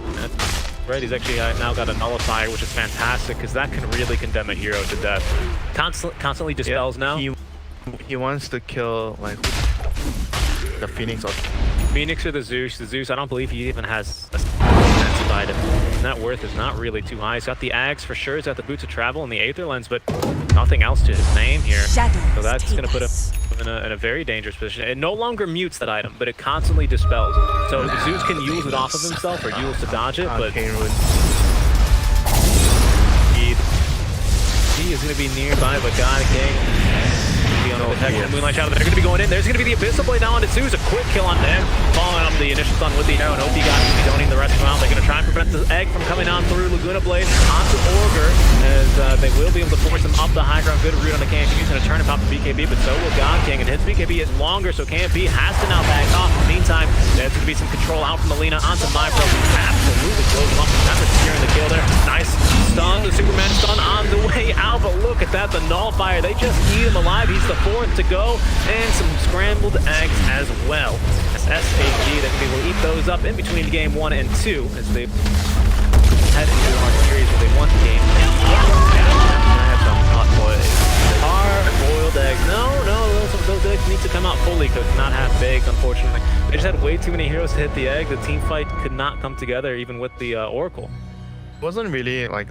Right, he's actually now got a Nullifier, which is fantastic, because that can really condemn a hero to death. Constantly dispels now. He wants to kill, like, the Phoenix or... Phoenix or the Zeus. The Zeus, I don't believe he even has a defensive item. Net worth is not really too high. He's got the Ags for sure. He's got the Boots of Travel and the Aether Lens, but nothing else to his name here. So that's going to put him in a very dangerous position. It no longer mutes that item, but it constantly dispels. So Zeus can use it off of himself or use to dodge it, but he is going to be nearby, but God King. Moonlight Shadow, they're going to be going in. There's going to be the Abyssal Blade now on Zeus. A quick kill on them. Following up the initial stun with the arrow, and OP God is zoning the rest of them out. They're going to try and prevent the egg from coming on through Laguna Blade onto Ogre, as they will be able to force him up the high ground. Good root on the KMP. He's going to turn him out for BKB, but so will God King, and his BKB is longer, so KMP has to now back off. In the meantime, there's going to be some control out from Alina onto MyPro, who absolutely blows him up. Never securing the kill there. Nice stun. The Superman stun on the way out, but look at that. The Nullifier, they just eat him alive. He's the 4th to go, and some scrambled eggs as well. As SAG, they will eat those up in between game 1 and 2 as they head into our series where they want the game. I have some hard-boiled eggs. Hard-boiled eggs. No, those eggs need to come out fully cooked, not half baked, unfortunately. They just had way too many heroes to hit the egg. The team fight could not come together, even with the Oracle. It wasn't really like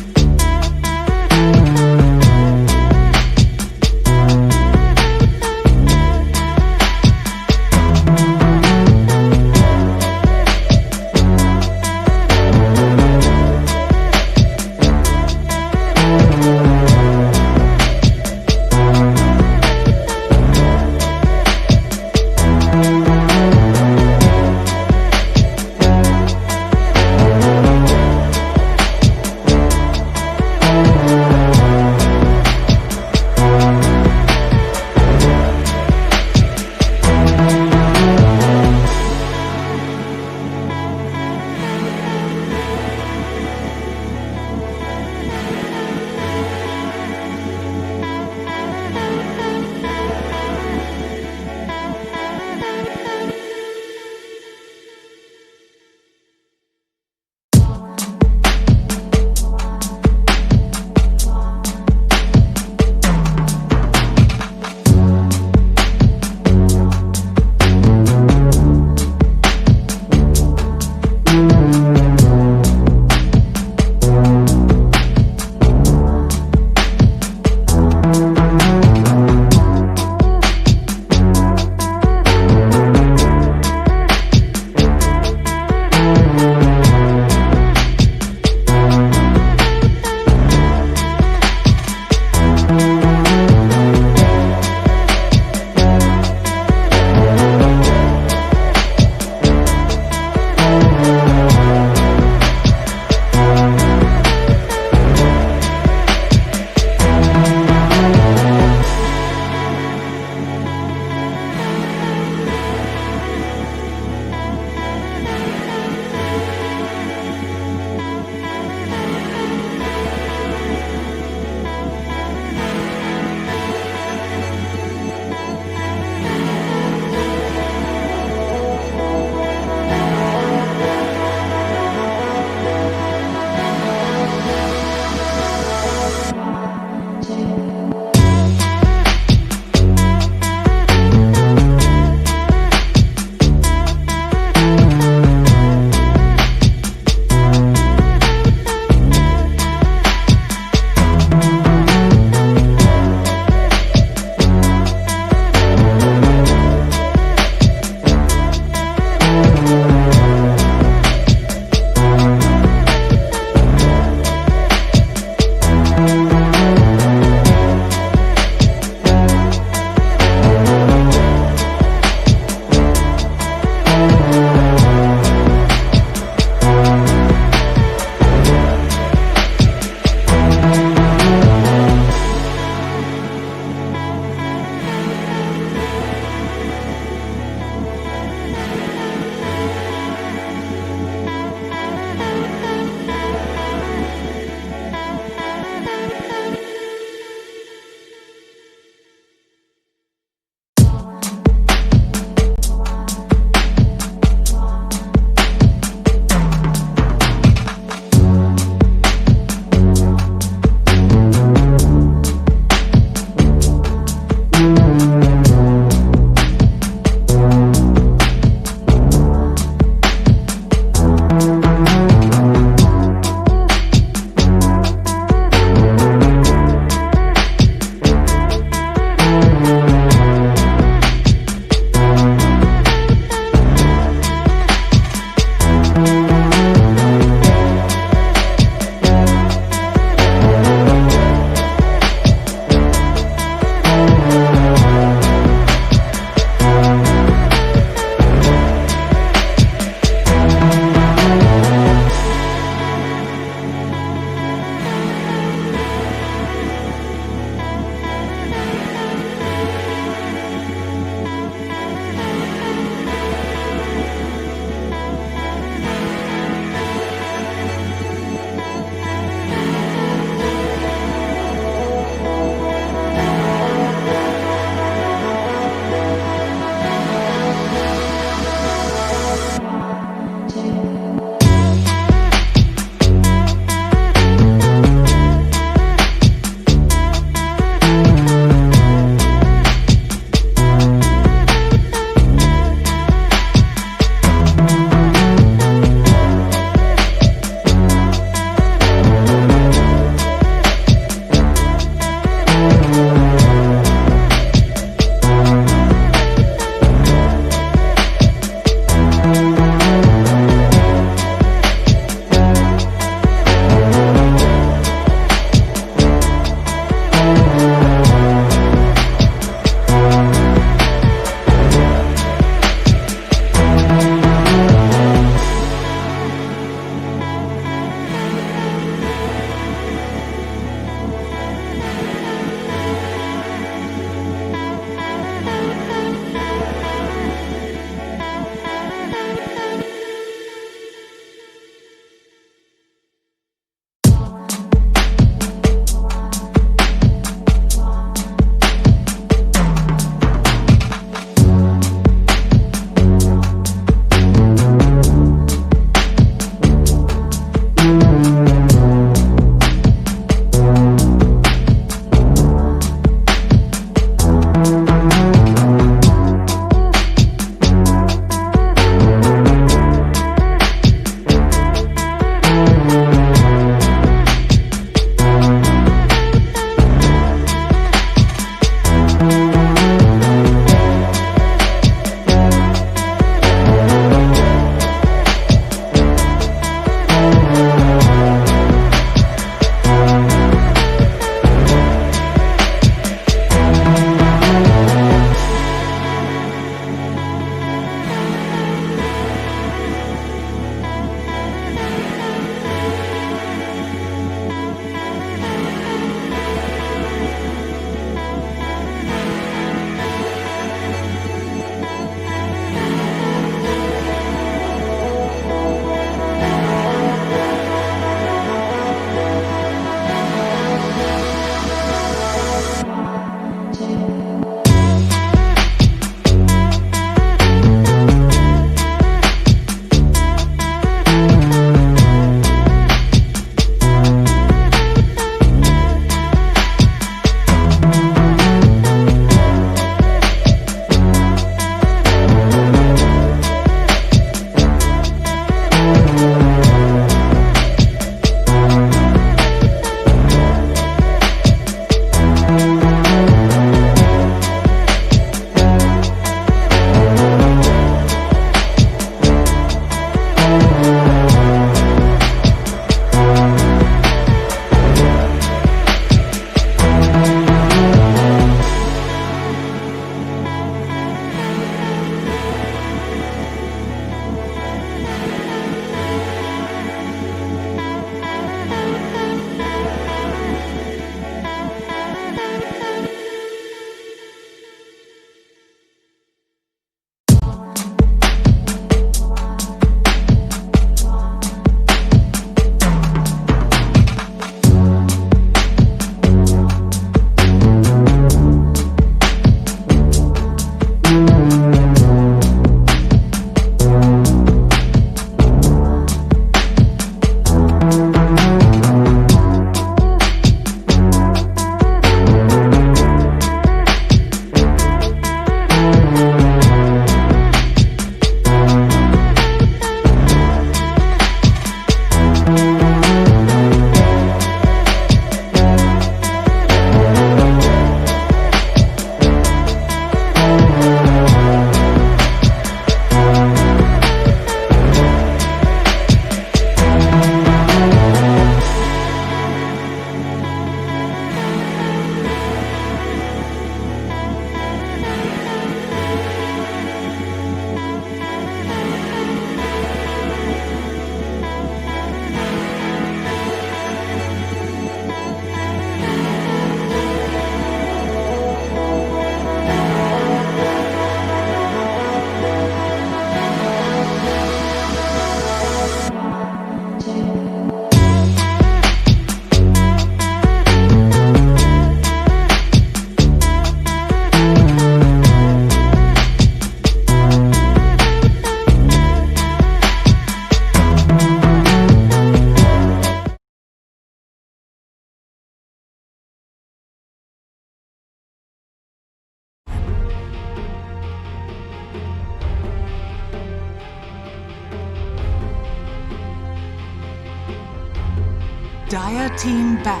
Dire team ban.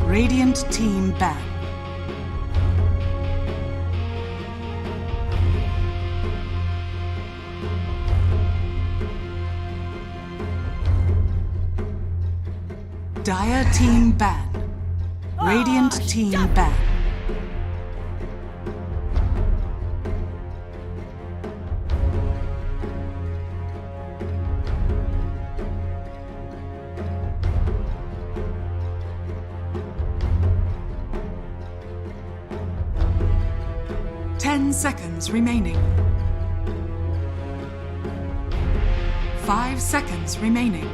Radiant team ban. Dire team ban. Radiant team ban. Seconds remaining. 5 seconds remaining.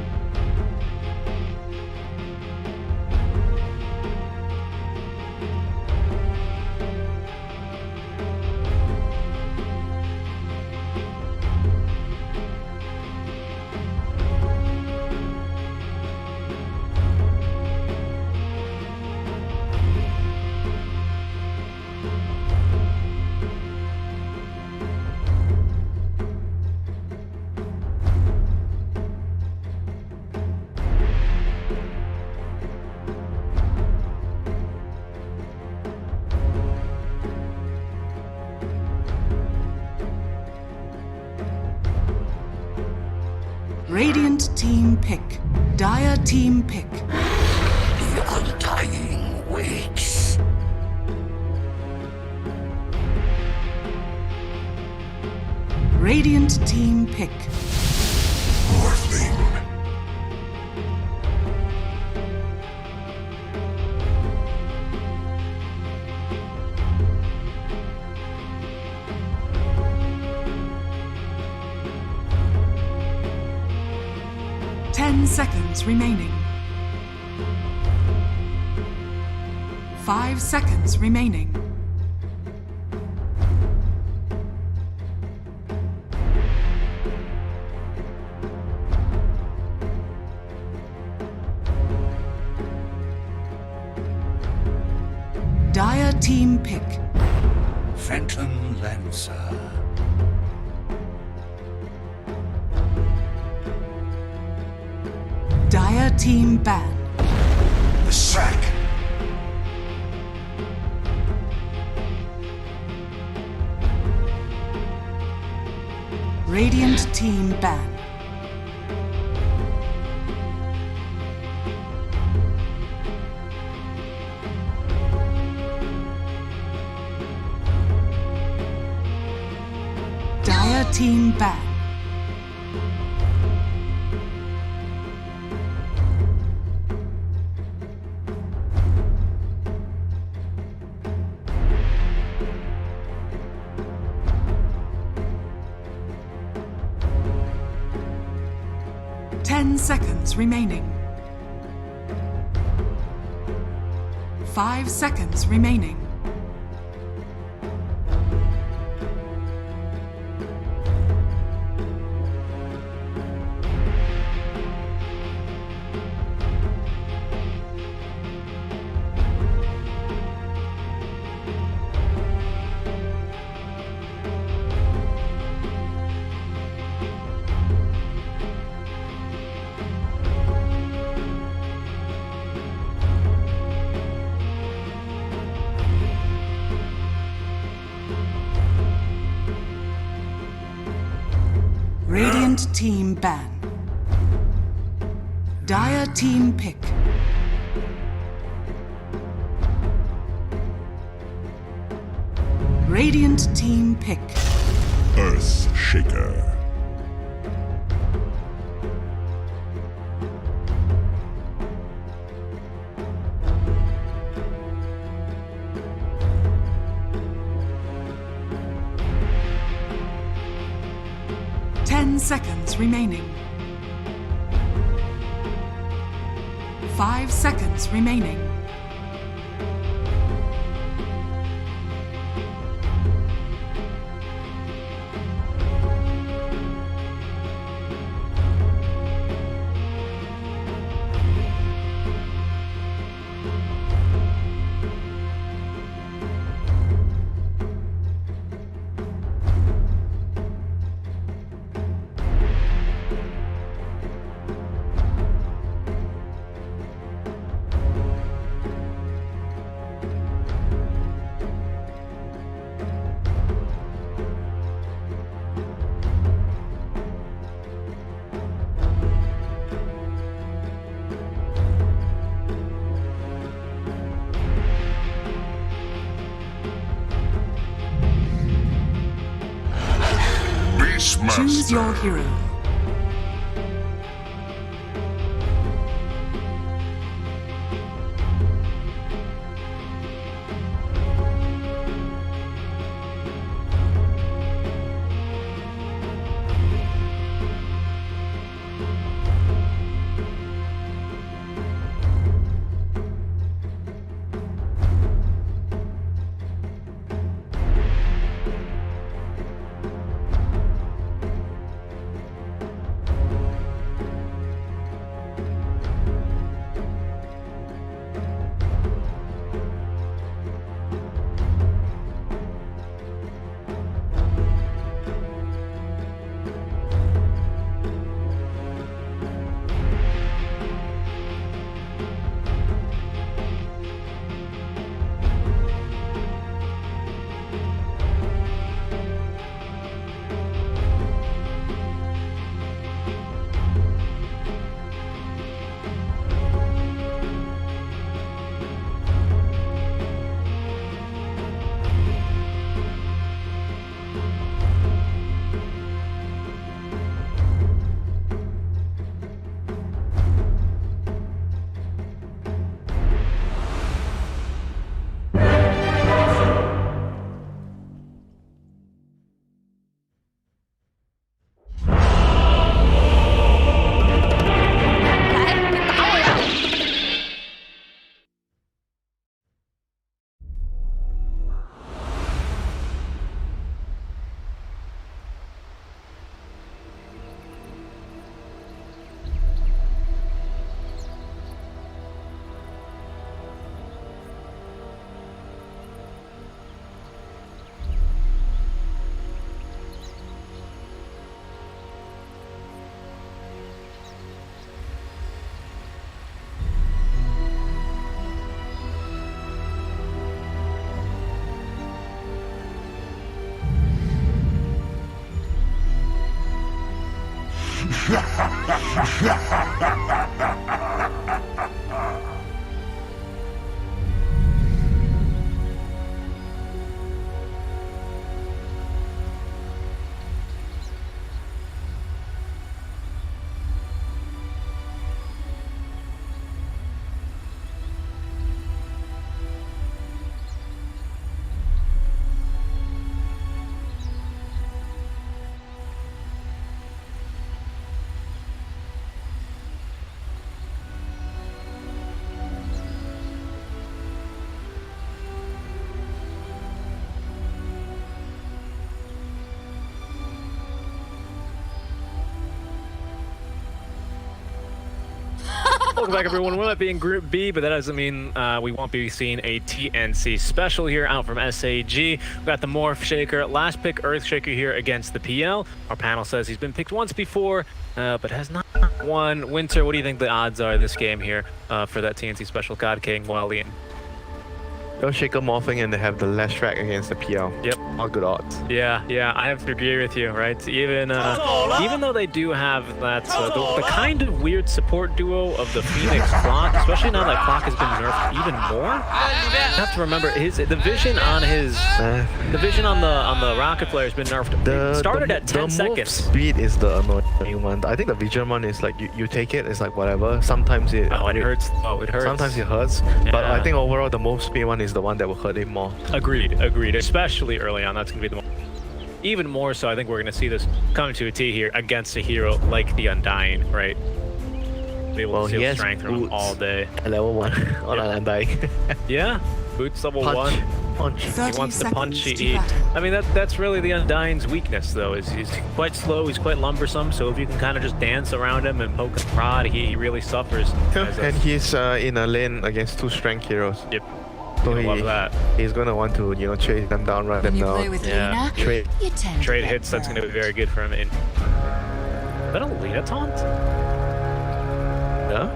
Radiant team pick. Dire team pick. The undying waits. Radiant team pick. Morphling. 10 seconds remaining. 5 seconds remaining. Dire team pick. Phantom Lancer. Dire team ban. The sack. Radiant team ban. Dire team ban. Seconds remaining. 5 seconds remaining. Radiant team ban. Dire team pick. Radiant team pick. Earth Shaker. Seconds remaining. 5 seconds remaining. Choose your hero. Welcome back, everyone. We might be in Group B, but that doesn't mean we won't be seeing a TNC special here out from SAG. We've got the Morph Shaker, last pick Earth Shaker here against the PL. Our panel says he's been picked once before, but has not won. Winter, what do you think the odds are this game here for that TNC special? God King, Wally. Go Shaker morphing and they have the last track against the PL. Yep. All good odds. Yeah, I have to agree with you, right? Even though they do have that the kind of weird support duo of the Phoenix Clock, especially now that Clock has been nerfed even more. You have to remember the vision on the Rocket Flare has been nerfed. It started at 10 seconds. Speed is the annoying one. I think the vision one is like you take it, it's like whatever. Sometimes it hurts. Oh, it hurts. Sometimes it hurts. Yeah. But I think overall the move speed one is the one that will hurt him more. Agreed. Especially early on, that's going to be the even more so. I think we're going to see this come to a T here against a hero like the Undying, right? They will see strength from him all day. Level 1 on an Undying. Yeah, boots level 1. Punch. He wants to punch. I mean, that's really the Undying's weakness, though. Is he's quite slow, he's quite lumbersome. So if you can kind of just dance around him and poke and prod, he really suffers. And he's in a lane against 2 strength heroes. Yep. So love that. He's gonna want to, chase them down, run them down. Yeah. Trade hits. That's gonna be very good for him. Is that a Lita taunt? Yeah.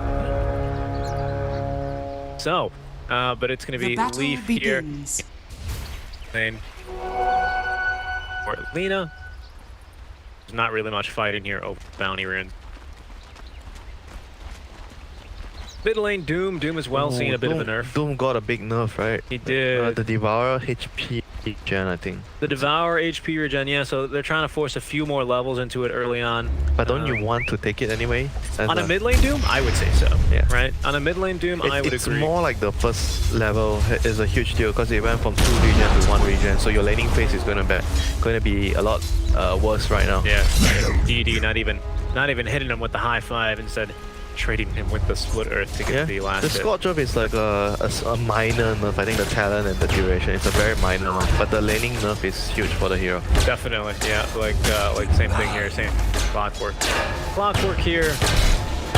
So, but it's gonna be Leaf here. Lane for Lena. There's not really much fighting here over bounty runes. Mid lane Doom. Doom as well, seeing a bit of a nerf. Doom got a big nerf, right? He did. The Devourer HP regen, I think. The Devourer HP regen, yeah. So they're trying to force a few more levels into it early on. But don't you want to take it anyway? On a mid lane Doom, I would say so. Yeah. Right. On a mid lane Doom, I would agree. It's more like the first level is a huge deal because it went from 2 regen to 1 regen. So your laning phase is going to be a lot worse right now. Yeah. DD not even hitting him with the high 5, instead trading him with the split earth to get the last The Scorch Off is like a minor nerf. I think the talent and the duration is a very minor one, but the laning nerf is huge for the hero. Definitely, yeah. Like same thing here, same Clockwork. Clockwork here.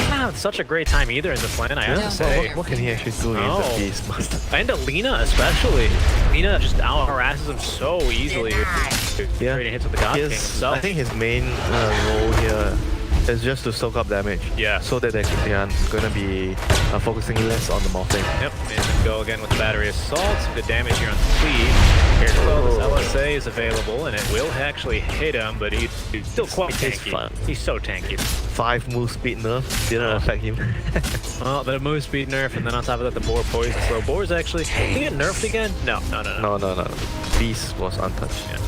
Not such a great time either in this lane, I have to say. What can he actually do against the Beastmaster? And Lena especially. Lena just out harasses him so easily. Trading hits with the God King himself. I think his main role here is just to soak up damage. Yeah. So that they are going to be focusing less on the morphing. Yep. And go again with the battery assault. Good damage here on the sleeve. Here as well, this LSA is available, and it will actually hit him, but he's still quite tanky. He's so tanky. 5 move speed nerf didn't affect him. Well, the move speed nerf, and then on top of that, the Boar poison slow. Boar's actually, did he get nerfed again? No. No. Beast was untouched. Yeah.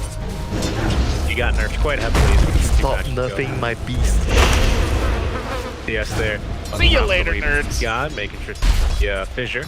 He got nerfed quite heavily. Stop nerfing my beast. Yes, there. See you later, nerds. God, making sure. Yeah, fissure.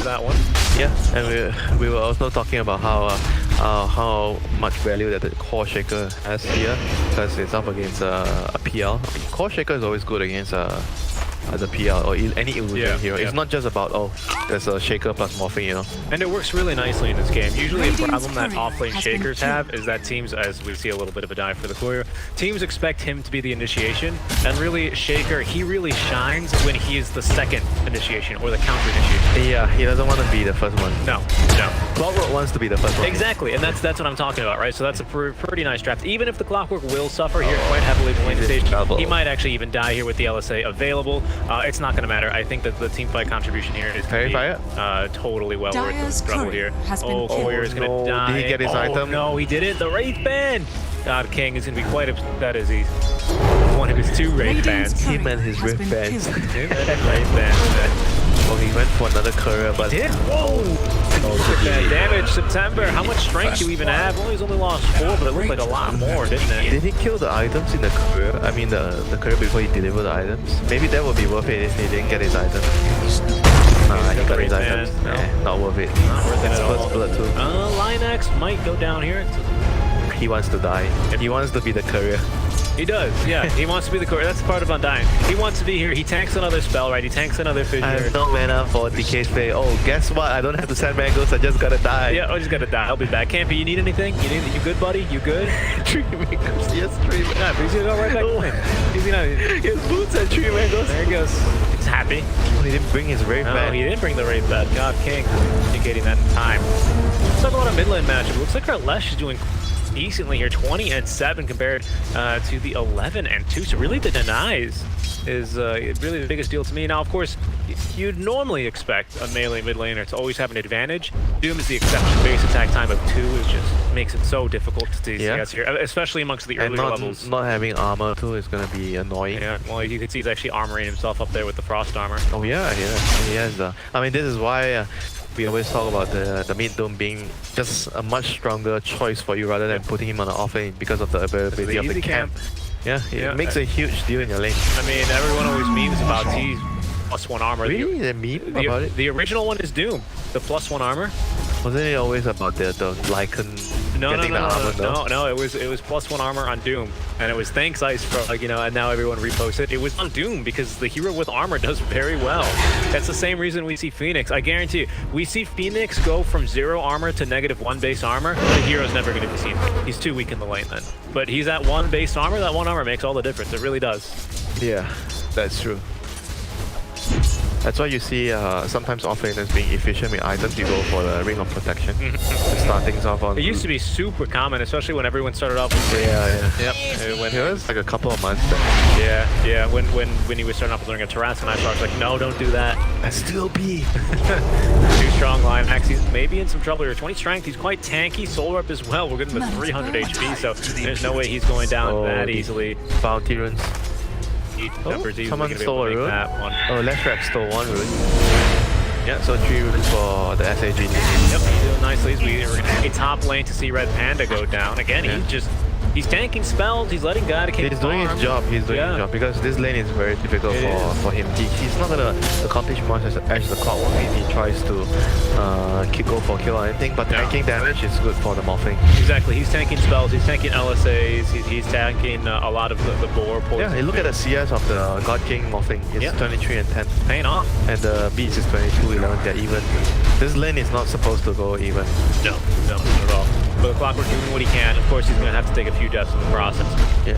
That one. Yeah, and we were also talking about how much value that the Core Shaker has here, because it's up against a PL. Core Shaker is always good against the PL or any illusion hero. It's not just about, there's a Shaker plus morphing, And it works really nicely in this game. Usually a problem that off-lane Shakers have is that teams, as we see a little bit of a dive for the courier, teams expect him to be the initiation, and really Shaker, he really shines when he is the second initiation or the counter initiation. Yeah, he doesn't want to be the first one. No. Clockwork wants to be the first one. Exactly, and that's what I'm talking about, right? So that's a pretty nice draft. Even if the Clockwork will suffer here quite heavily in the lane stage, he might actually even die here with the LSA available. It's not going to matter. I think that the team fight contribution here is going to be totally well worth the struggle here. Courier is going to die. Did he get his item? No, he didn't. The Wraith Band! God King is going to be quite upset as he one of his two Wraith Radiant's bands. Him turret and his has Rift been bands. killed. Him and his Wraith bands. Oh, he went for another courier, but Whoa! Look at that damage, September. How much strength do you even have? Well, he's only lost 4, but it looked like a lot more, didn't it? did he kill the items in the courier? I mean the courier before he delivered the items? Maybe that would be worth it if he didn't get his items. Nah, he got his items. No. Not worth it. Not worth it at all. First blood too. Linex might go down here. He wants to die. He wants to be the courier. He does, yeah. He wants to be the core. That's part of Undying. He wants to be here. He tanks another spell, right? He tanks another I fissure. have no mana for DK's play. Oh, guess what? I don't have to send mangoes. I just gotta die. Yeah, I just gotta die. I'll be back. Campy, you need anything? You good, buddy? You good? 3 mangoes. Yes, 3 mangoes. Yeah, he's gonna go right back in. He's gonna. His boots and 3 mangoes. There he goes. He's happy. Oh, he didn't bring his Wraith No, back. he didn't bring the Wraith back. God King, indicating that in time. Let's talk about a mid lane matchup. Looks like our Lesh is doing decently here, 20-7 compared to the 11-2. So really the denies is really the biggest deal to me. Now, of course, you'd normally expect a melee mid laner to always have an advantage. Doom is the exception. Base attack time of 2 is just makes it so difficult to DCS here, especially amongst the And earlier levels. not having armor too is gonna be annoying. Yeah, well, you can see he's actually armoring himself up there with the frost armor. Oh yeah, he has the. I mean, this is why we always talk about the mid dome being just a much stronger choice for you rather than putting him on the off lane because of the availability of easy the camp. Yeah, it Yeah, makes a huge deal in your lane. I mean, everyone always memes about T +1 armor. Really, the meme about it? The original one is Doom, the +1 armor. Wasn't it always about the Lycan No, getting the armor? no. It was +1 armor on Doom, and it was thanks Ice for and now everyone reposts it. It was on Doom because the hero with armor does very well. That's the same reason we see Phoenix. I guarantee you, we see Phoenix go from 0 armor to -1 base armor. The hero's never going to be seen. He's too weak in the lane then. But he's at 1 base armor. That 1 armor makes all the difference. It really does. Yeah, that's true. That's why you see sometimes offlaners being efficient with items. You go for the Ring of Protection to start things off on. It used to be super common, especially when everyone started off with Yeah. Yep. It was like a couple of months back. Yeah. When he was starting off with Ring of Terrace, and I was like, no, don't do that. I still be. Too strong line. Actually, he's maybe in some trouble here. 20 strength. He's quite tanky. Soul Rep as well. We're getting him with 300 HP, so there's no way he's going down that easily. Bounty runes. Numbers easily Someone gonna be stole able a to make rune. that one. Oh, Left Rap stole 1 rune. Yeah, so 3 runes for the SAG. Yep, he's doing nicely. We're going to see top lane to see Red Panda go down. Again, he's tanking spells. He's letting Gadakate He's doing his job. He's doing his job because this lane is very difficult for him. He's not gonna accomplish much as the clockwork if he tries to go for kill or anything. But tanking damage is good for the morphing. Exactly. He's tanking spells. He's tanking LSAs. He's tanking a lot of the boar poison. Yeah, look at the CS of the God King morphing. It's 23 and 10. Paying off. And the beats is 22, 11. They're even. This lane is not supposed to go even. No, not at all. But Clockwork doing what he can. Of course, he's going to have to take a few deaths in the process. Yeah.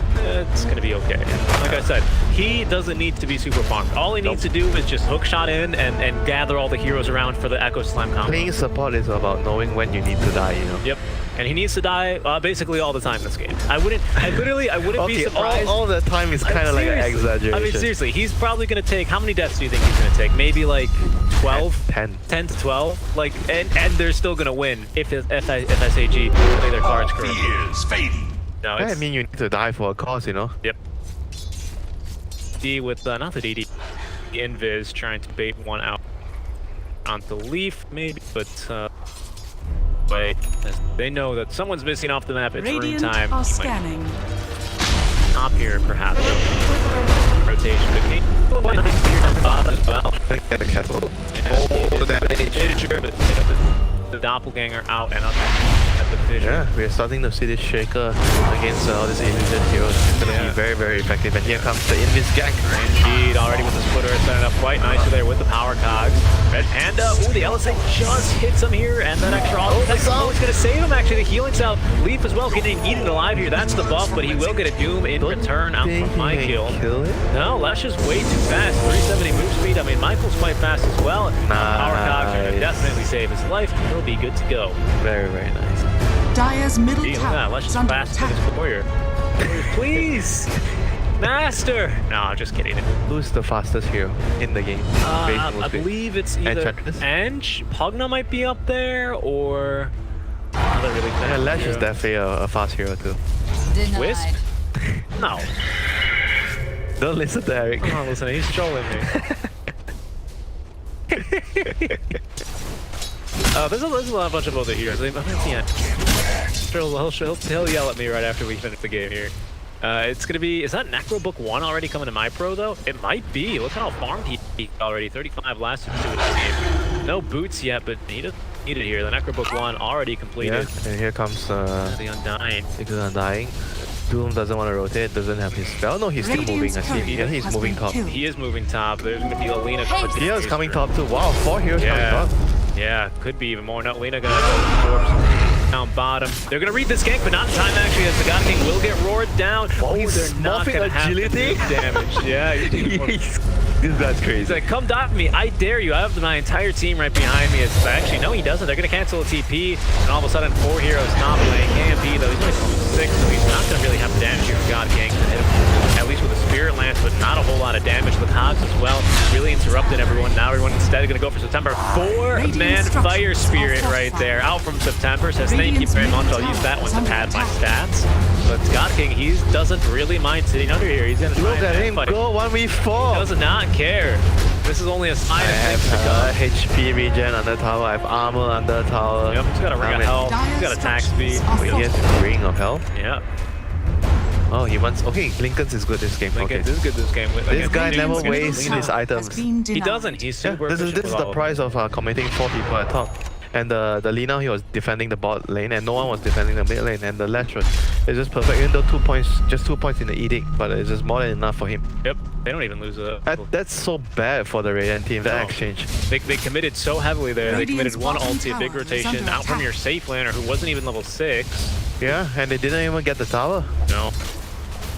It's going to be okay. Like I said, he doesn't need to be super farmed. All he needs to do is just hook shot in and gather all the heroes around for the Echo Slam combo. Playing support is about knowing when you need to die, you know? Yep. And he needs to die basically all the time in this game. I wouldn't be surprised. All the time is kind of like an exaggeration. I mean, seriously, he's probably going to take, how many deaths do you think he's going to take? Maybe like 12? 10 to 12? Like, and they're still going to win if SAG play their cards correctly. Fears fading. No, I mean, you need to die for a cause, you know? Yep. D with, not the DD, Invis trying to bait one out onto Leaf, maybe, but, wait, as they know that someone's missing off the map. It's room Radiant time. are He might scanning. stop here, perhaps. Rotation. But as well. Get the castle. Oh, the doppelganger out and up at the fissure. Yeah, we're starting to see this shaker against all these illusion heroes. It's going to be very, very effective. And here comes the Invis gank. Indeed, already with the splitter setting up quite nicely there with the power cogs. Red Panda, ooh, the LSA just hits him here, and that extra it's going to save him actually. The healing cell. Leaf as well getting eaten alive here. That's the buff, but he will get a Doom in return out from my kill. No, Lesh is way too fast. 370 move speed. I mean, Michael's quite fast as well. Power cogs are going to definitely save his life. He'll be good to go. Very, very nice. Dyer's middle Gee, look at that. tower Lesh is is under fast as attack. a warrior. Please! Master! No, just kidding. Who's the fastest hero in the game? I believe it's either Enchantress? Ange, Pugna might be up there, or another really fast Yeah, Lash hero. is definitely a fast hero too. Wisp? No. Don't listen to Eric. Oh, listen, he's trolling me. There's a bunch of other heroes. He'll yell at me right after we finish the game here. It's gonna be. Is that Necro Book 1 already coming to my pro though? It might be. Look how farmed he already. 35 last into his game. No boots yet, but he doesn't need it here. The Necro Book 1 already completed. Yeah, and here comes the Undying. the Undying. Doom doesn't want to rotate, doesn't have his spell. No, he's still moving. I see. Yeah, he's moving top. He is moving top. There's gonna be a Lina. Hero's coming top too. Wow, 4 heroes coming top. Yeah, could be even more. No, Lina gonna go absorb down bottom. They're gonna read this gank, but not in time actually, as the God King will get roared down. Oh, they're not gonna agility? have to do damage. Yeah, That's crazy. he's like, come dive me, I dare you. I have my entire team right behind me. It's actually, no, he doesn't. They're gonna cancel a TP, and all of a sudden 4 heroes top lane. AMP though, he's only 6, so he's not gonna really have damage here for God King. At least with a Spirit Lance, but not a whole lot of damage with Hogs as well. Really interrupted everyone. Now everyone instead is gonna go for September. 4-man Fire Spirit right there. Out from September, says thank you very much. I'll use that one to pad my stats. But God King, he doesn't really mind sitting under here. He's gonna try Look at him fight. go 1v4. He does not care. This is only a sign I of things to come. have HP regen under tower. I have armor under tower. Yep, he's got a ring of health. He's got attack speed. Wait, he has a ring of health. Yeah. Oh, he wants. Okay, Lincoln's is good this game. Lincoln Okay. is good this game. This guy never Lincoln's wastes gonna- his items. He doesn't. He's Yeah, super this is efficient with the all of price of committing 4 people at top. And the Lina, he was defending the bot lane, and no one was defending the mid lane. And the Lash was just perfect. Even though 2 points, just 2 points in the edict, but it's just more than enough for him. Yep. They don't even lose a. That's so bad for the Radiant team. That No. exchange. They committed so heavily there. They committed one Radiant's ulti, a big bottom tower is rotation under out from attack. your safe laner who wasn't even level 6. Yeah, and they didn't even get the tower. No.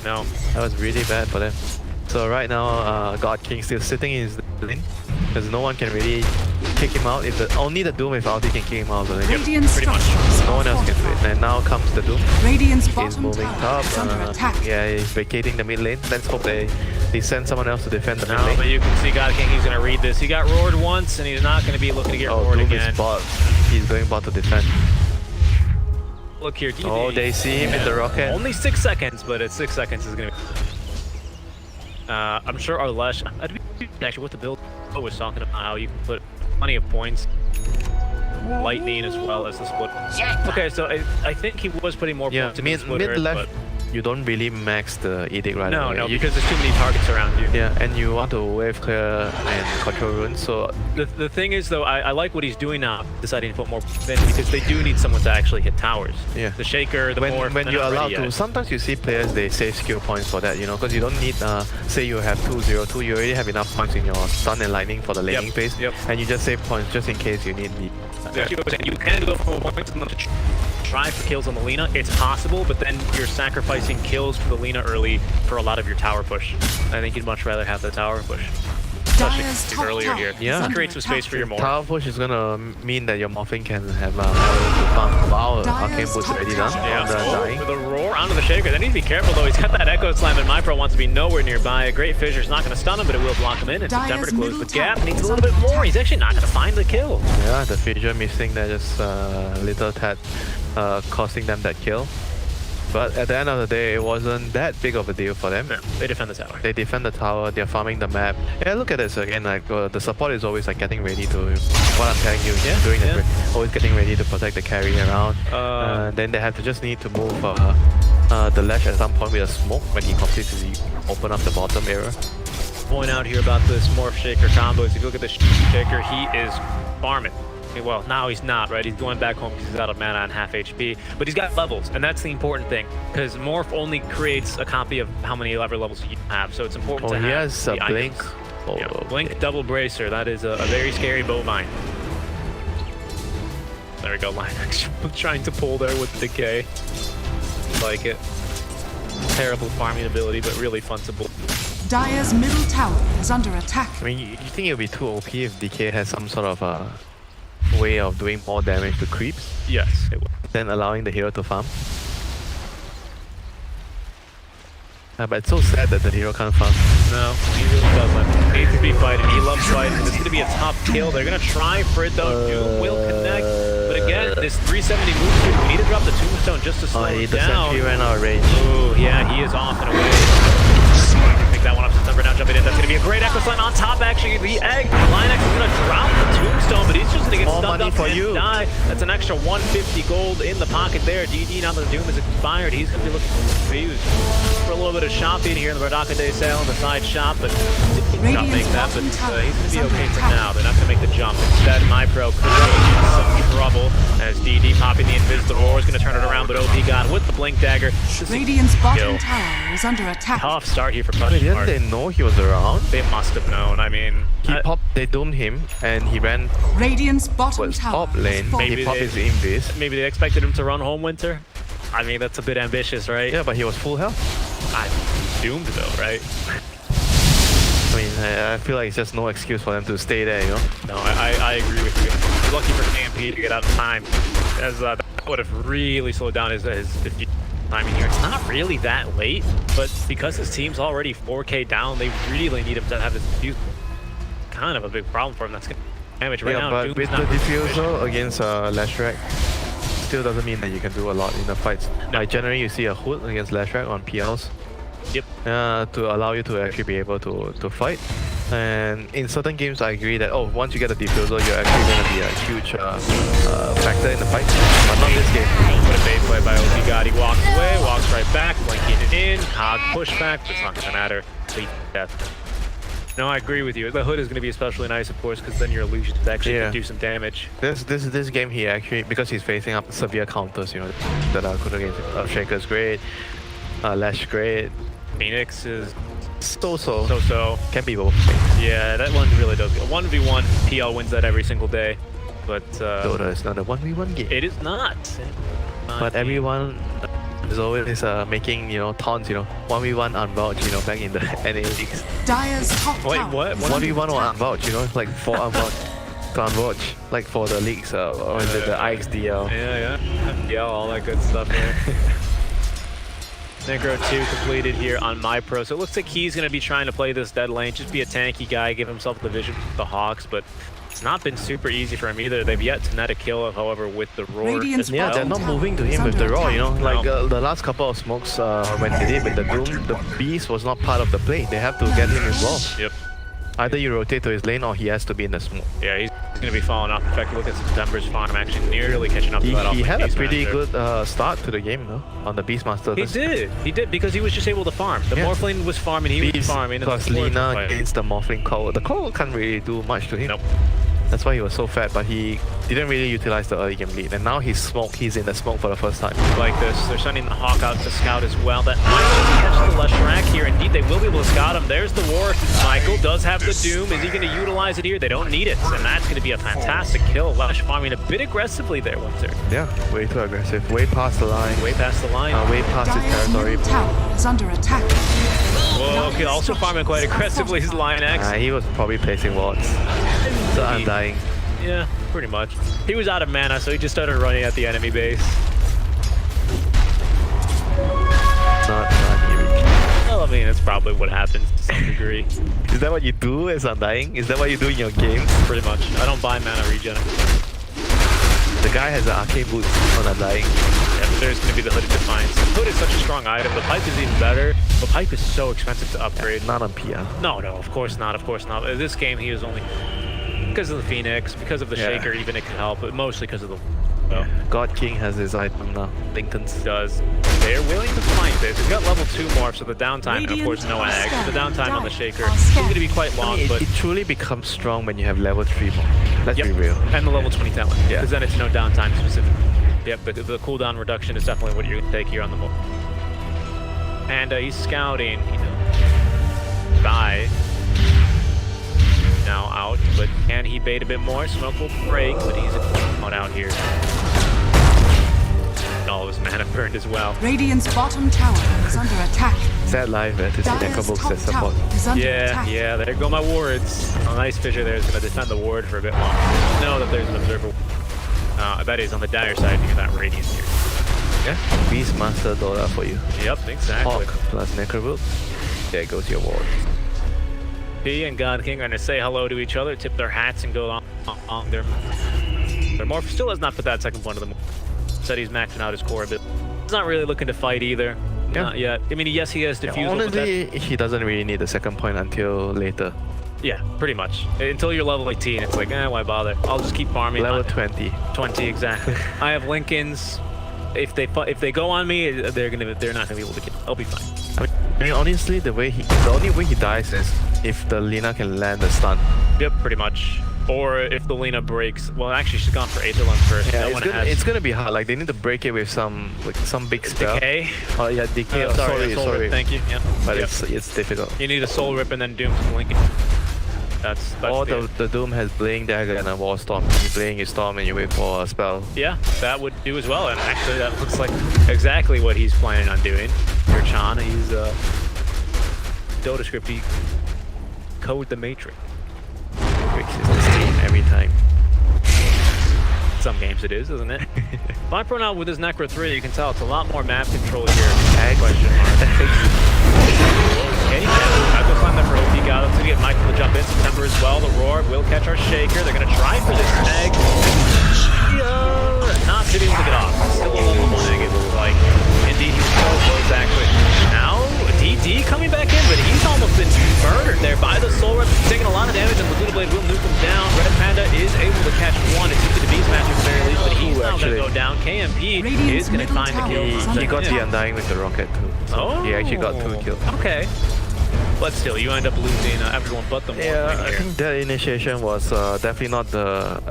No. That was really bad for them. So right now, God King still sitting in his lane, because no one can really kick him out. If only the Doom with ulti can kick him out of the lane. Radiant pretty much. structures No one else can do it. And now comes the Doom. Radiant's He's bottom moving tower top. is under attack. Yeah, he's vacating the mid lane. Let's hope they send someone else to defend the mid No, lane. but you can see God King, he's going to read this. He got roared once, and he's not going to be looking to get Oh, roared Doom again. is bot. He's going bot to defend. Look here, DD. Oh, they see him in the rocket. Only 6 seconds, but at 6 seconds is going to be... I'm sure our Lesh... Actually, what the build was talking about, how you can put plenty of points. Lightning as well as the split. Okay, so I think he was putting more Yeah, points in the mid splitter, left, but... you don't really max the edict right No, away. no, You because there's too many targets around you. yeah, and you want to wave clear and control runes, so The thing is, though, I like what he's doing now, deciding to put more in, because they do need someone to actually hit towers. Yeah. The Shaker, the Morph, when they're you're not allowed ready to, yet. sometimes you see players, they save skill points for that, you know, because you don't need, say you have 2-0-2, you already have enough points in your stun and lightning for the laning phase, and you just save points just in case you need the... Yeah, you can go for points to try for kills on the Lina. It's possible, but then you're sacrificing kills for the Lina early for a lot of your tower push. I think you'd much rather have the tower push. Especially Dyer's top earlier tower here. is Yeah. under Create some space attack. for your Morph. Tower push is gonna mean that your morphing can have more to farm. Wow, Arcane Dyer's boost top already done tower. on the dying. With a roar onto the Shaker. They need to be careful though. He's got that Echo Slam, and MyPro wants to be nowhere nearby. A Great Fissure's not going to stun him, but it will block him in. And Dyer's September to close middle the gap. tower Needs a is little bit under more. attack. He's actually not going to find the kill. Yeah, the fissure missing there, just little tad costing them that kill. But at the end of the day, it wasn't that big of a deal for them. Yeah, they defend the tower. They defend the tower, they're farming the map. Yeah, look at this again, like the support is always like getting ready to, what I'm telling you, during the always getting ready to protect the carry around. Then they have to just need to move the Lash at some point with a smoke when he completes his open up the bottom area. Point out here about this Morph Shaker combo is if you look at this Shaker, he is farming. Well, now he's not, right? He's going back home because he's out of mana and half HP. But he's got levels, and that's the important thing. Because Morph only creates a copy of how many level levels you have, so it's important to have he has a the Blink. items. Oh, Yeah, okay. Blink Double Bracer. That is a very scary bovine. There we go, Linux trying to pull there with the decay. Like it. Terrible farming ability, but really fun to pull. Dyer's middle tower is under attack. I mean, you think it would be too OP if DK has some sort of way of doing more damage to creeps, Yes, it would. then allowing the hero to farm? But it's so sad that the hero can't farm. No, he really doesn't. He needs to be fighting. He loves fighting. This is going to be a tough kill. They're going to try for it though. Doom will connect. But again, this 370 move speed, we need to drop the tombstone just to slow Oh, it the down. sentry ran out of range. Ooh, yeah, he is off and away. Pick that one up. number now jumping in. That's going to be a great Echo Slam on top, actually. The egg. Linex is going to drop the tombstone, but he's just going to get More stunned money up for and you. die. That's an extra 150 gold in the pocket there. DD, now that the Doom is expired, he's going to be looking confused for a little bit of shopping here in the Bardaka Day sale on the side shop, but didn't not make that, but he's going to be okay for now. They're not going to make the jump. Instead, MyPro could be in some trouble as DD popping the Invis. The Roar is going to turn it around, but OP got with the Blink Dagger. Radiant's bottom Kill. tower is under attack. Tough start here for I mean, Punch didn't Mark. they know he was around? They must have known. I mean, He popped, they doomed him, and he ran Radiant's bottom towards tower top lane. is falling. Maybe He popped they- his invis. maybe they expected him to run home winter. I mean, that's a bit ambitious, right? Yeah, but he was full health. I'm doomed though, right? I mean, I feel like it's just no excuse for them to stay there, you know? No, I agree with you. Lucky for KMP to get out of time, as that would have really slowed down his timing here. It's not really that late, but because his team's already 4K down, they really need him to have this defuse. Kind of a big problem for him. That's gonna damage right Yeah, now. but Doom's with not the proficient. diffusal against Lashrak, still doesn't mean that you can do a lot in the fights. No. Like generally you see a hood against Lashrak on PLs. Yep. To allow you to actually be able to fight. And in certain games, I agree that once you get a diffusal, you're actually going to be a huge factor in the fight. But not this game. What a bait play by OP God. He walks away, walks right back, blinking it in, hog pushback, but it's not going to matter. Complete death. No, I agree with you. The hood is going to be especially nice, of course, because then your illusions actually can do some damage. This game he actually, because he's facing up severe counters, you know, that are good against him. Shaker's great, Lash great. Phoenix is So-so. so-so. Can be both. Yeah, that one really does. 1v1, PL wins that every single day. But Dota is not a 1v1 game. it is not. But everyone is always making, you know, taunts, you know, 1v1 unvouched, you know, back in the NA leagues. Dire's top Wait, tower what? is 1v1 under or attack. unvouched, you know, like 4 unvouched to unvouched, like for the leagues or is it the IXDL? Yeah, all that good stuff here. Necro 2 completed here on MyPro, so it looks like he's going to be trying to play this dead lane, just be a tanky guy, give himself the vision with the Hawks, but it's not been super easy for him either. They've yet to net a kill, however, with the Roar Radiant's as Yeah, well. they're not moving to Is him with the under Raw, you know, attack. like No. the last couple of smokes when they did with the Doom, the Beast was not part of the play. They have to get him involved. Yep. Either you rotate to his lane or he has to be in the smoke. Yeah, he's going to be falling off. In fact, look at September's farm, actually nearly catching up to that. He off had a Beastmaster. pretty good start to the game, though, on the Beastmaster. He did, because he was just able to farm. The Yeah. Morphling was farming, he was Beast farming. and plus the support was Lina fighting. against the Morphling Cowl. The Cowl can't really do much to him. Nope. That's why he was so fat, but he didn't really utilize the early game lead. And now he's in the smoke for the first time. Like this, they're sending the Hawk out to scout as well. That might just catch the Leshrac here. Indeed, they will be able to scout him. There's the War. Michael does have the Doom. Is he going to utilize it here? They don't need it. And that's going to be a fantastic kill. Lesh farming a bit aggressively there, Winter. Yeah, way too aggressive. Way past the line. Way past the line. Way past his Dire's territory. middle tower is under attack. Whoa, okay, also farming quite aggressively his Lion X. He was probably placing wards. So undying. Yeah, pretty much. He was out of mana, so he just started running at the enemy base. Not hearing. Well, I mean, it's probably what happens to some degree. Is that what you do as undying? Is that what you do in your games? Pretty much. I don't buy mana regen. The guy has an arcane boot on undying. Yeah, but there's going to be the Hooded Defiance. The Hood is such a strong item. The Pipe is even better. The Pipe is so expensive to upgrade. Not on PR. No, of course not. Of course not. This game, he is only because of the Phoenix, because of the Yeah. Shaker, even it can help, but mostly because of the. Well, God King has his item now. Lincoln's. does. They're willing to fight this. He's got level 2 morph, so the downtime, and of course no ags. The downtime on the Shaker is going to be quite long, but It truly becomes strong when you have level 3 more. Let's Yep. be real. And the level 20 talent, Yeah. because then it's no downtime specific. Yep, the cooldown reduction is definitely what you're going to take here on the move. And he's scouting, you know, by now out, but can he bait a bit more? Smoke will break, but he's not out here. All of his mana burned as well. Radiant's bottom tower is under attack. Sad life to see Dire's Necrobooks top as tower support. is under Yeah, attack. yeah, there go my wards. A nice Fissure there is going to defend the ward for a bit longer. Know that there's an observer. That is on the dire side near that radiant here. Yeah. Beastmaster Dota for you. Yep, exactly. Hawk plus Necrobook. There goes your ward. P and God King are going to say hello to each other, tip their hats, and go on their morph. Still has not put that second point of the morph. Said he's maxing out his core a bit. He's not really looking to fight either. Yeah. Not yet. I mean, yes, he has Yeah, defusal. honestly, he doesn't really need the second point until later. Yeah, pretty much. Until you're level 18, it's like, why bother? I'll just keep farming. Level 20. 20 exactly. I have Lincolns. If they go on me, they're not gonna be able to get. I'll be fine. I mean, honestly, the only way he dies is if the Lina can land a stun. Yep, pretty much. Or if the Lina breaks. Well, actually, she's gone for Aetherlun first. Yeah, That it's gonna be hard. Like they need to break it with some big spell. Decay. Oh yeah, decay. Sorry. Sorry. Thank you. Yeah. But Yep. it's difficult. You need a Soul Rip and then Doom to Lincoln. That's Or the Doom has Blaying Dagger and a Wall Storm. You Blaying your Storm and you wait for a spell. Yeah, that would do as well. And actually, that looks like exactly what he's planning on doing. Your Chan, he's Dota script. He code the Matrix. Matrix is the same every time. Some games it is, isn't it? Vipro now with his Necro 3, you can tell it's a lot more map control here. Question mark. Okay, Echo Slam there for OP God. Let's get Michael to jump in. September as well. The Roar will catch our Shaker. They're going to try for this egg. Not to be able to get off. Still a level 1 egg, it looks like. Indeed, he's so close, actually. Now, DD coming back in, but he's almost been murdered there by the Soul Rip. Taking a lot of damage, and Laguna Blade will nuke him down. Red Panda is able to catch one. It's easy to Beast Master at the very least, but he's now going to go down. KMP is going to find the kill. He got the Undying with the rocket too. So he actually got 2 kills. Okay. But still, you end up losing everyone but the Yeah, I think that initiation was definitely not the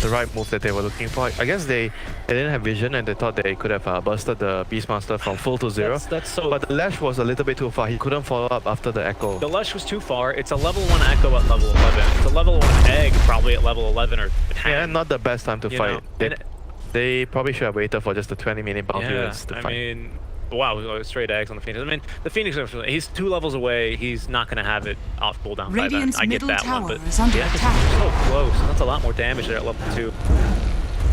right move that they were looking for. I guess they didn't have vision and they thought they could have bursted the Beastmaster from full to 0. That's so. But the Lash was a little bit too far. He couldn't follow up after the Echo. The Lush was too far. It's a level 1 Echo at level 11. It's a level 1 Egg probably at level 11 or 10. Yeah, not the best time to fight. They probably should have waited for just the 20-minute bounty to fight. I mean, wow, straight eggs on the Phoenix. I mean, the Phoenix, he's 2 levels away. He's not going to have it off cooldown by then. I get that one, but is under attack. So close. That's a lot more damage there at level 2.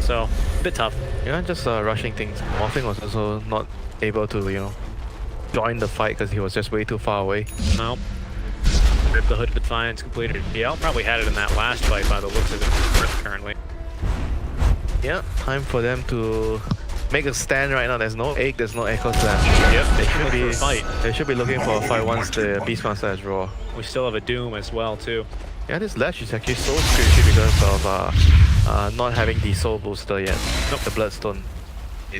So, a bit tough. You're not just rushing things. Morphing was also not able to, join the fight because he was just way too far away. Nope. Rip the Hood of Defiance completed. Yeah, probably had it in that last fight by the looks of it currently. Yeah, time for them to make a stand right now. There's no egg, there's no Echo Slam. Yep, They should be looking for a fight once the Beastmaster has Raw. We still have a Doom as well, too. Yeah, this Lash is actually so squishy because of not having the Soul Booster yet. Nope. The Bloodstone.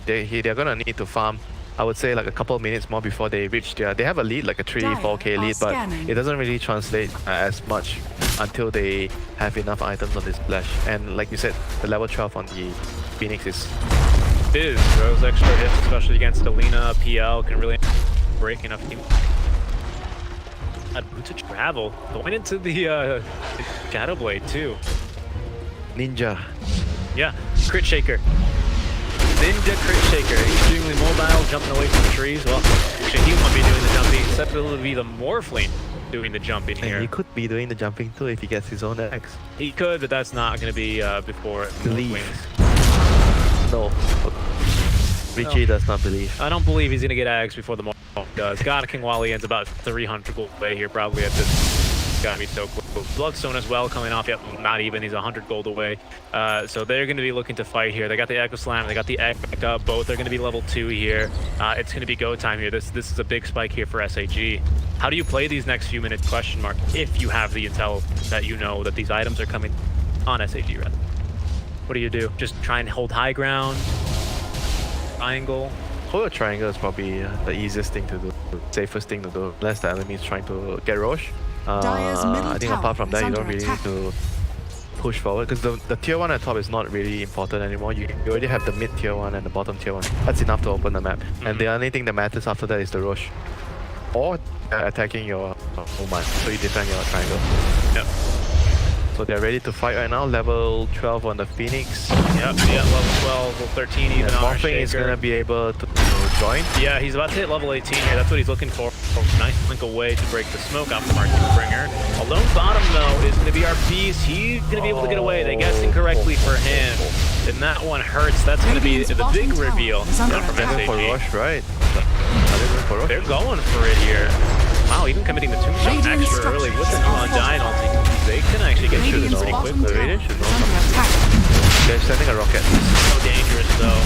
They're gonna need to farm, I would say, like a couple of minutes more before they reach their... They have a lead, like a 3-4k lead, but it doesn't really translate as much until they have enough items on this Lash. And like you said, the level 12 on the Phoenix is... Those extra hits, especially against Alina, PL, can really break enough team. Boots of Travel, going into the Shadow Blade, too. Ninja. Yeah, Crit Shaker. Ninja Crit Shaker, extremely mobile, jumping away from the trees. Well, actually, he won't be doing the jumping, except it'll be the Morphling doing the jumping here. And he could be doing the jumping too if he gets his own X. He could, but that's not going to be before Believe. Wings. No. Richie does not believe. I don't believe he's going to get Ags before the Morph does. God, King Wally ends about 300 gold away here, probably at this. Gotta be so close. Bloodstone as well coming off. Yep, not even. He's 100 gold away. So they're going to be looking to fight here. They got the Echo Slam. They got the Egg back up. Both are going to be level 2 here. It's going to be go time here. This is a big spike here for SAG. How do you play these next few minutes? Question mark. If you have the intel that you know that these items are coming on SAG, rather. What do? Just try and hold high ground. Triangle. Hold a triangle is probably the easiest thing to do, the safest thing to do, unless the enemy is trying to get Roche. I think apart from that, you don't really need to push forward, because the tier 1 at top is not really important anymore. You already have the mid tier 1 and the bottom tier 1. That's enough to open the map. And the only thing that matters after that is the Roche. Or attacking your Oman, so you defend your triangle. Yep. So they're ready to fight right now. Level 12 on the Phoenix. Yep, level 12, level 13 even on our Morphing is going to be able to join. Yeah, he's about to hit level 18 here. That's what he's looking for. Nice link away to break the smoke off the Market Bringer. Alone bottom, though, is going to be our Beast. He's going to be able to get away. They guessed incorrectly for him. And that one hurts. That's going to be the big reveal from SAG. For Rush, right? They're going for it here. Wow, even committing the tombstone extra early with the Undying ulti. They can actually get through this pretty quickly. Radiant should know something. They're sending a rocket. So dangerous, though.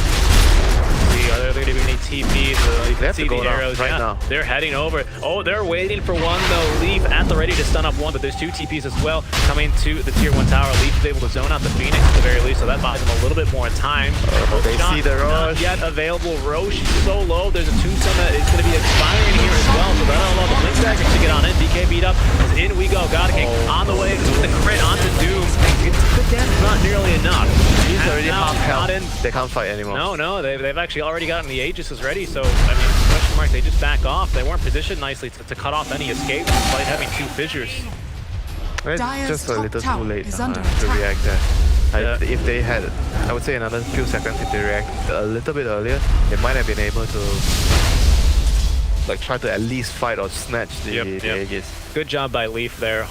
See, are they going to be any TPs? can have see to the go now, arrows right now. They're heading over. Oh, they're waiting for one though. Leaf at the ready to stun up one, but there's 2 TPs as well coming to the tier 1 tower. Leaf is able to zone out the Phoenix at the very least, so that buys them a little bit more time. They see the Not Roche. yet available. Roche is so low. There's a tombstone that is going to be expiring here as well, so that'll allow the Blink Daggers to get on in. DK beat up. In we go. God King on the way with the crit onto Doom. It's good damage, not nearly enough. He's And already now half health. not in. They can't fight anymore. No, they've actually already gotten the Aegis's ready, so, I mean, question mark, they just back off. They weren't positioned nicely to cut off any escapes despite having 2 fissures. It's Dire's just a top little too tower late is to under attack. react there. Yeah. If they had, I would say another few seconds, if they reacted a little bit earlier, they might have been able to like try to at least fight or snatch the Aegis. Good job by Leaf there,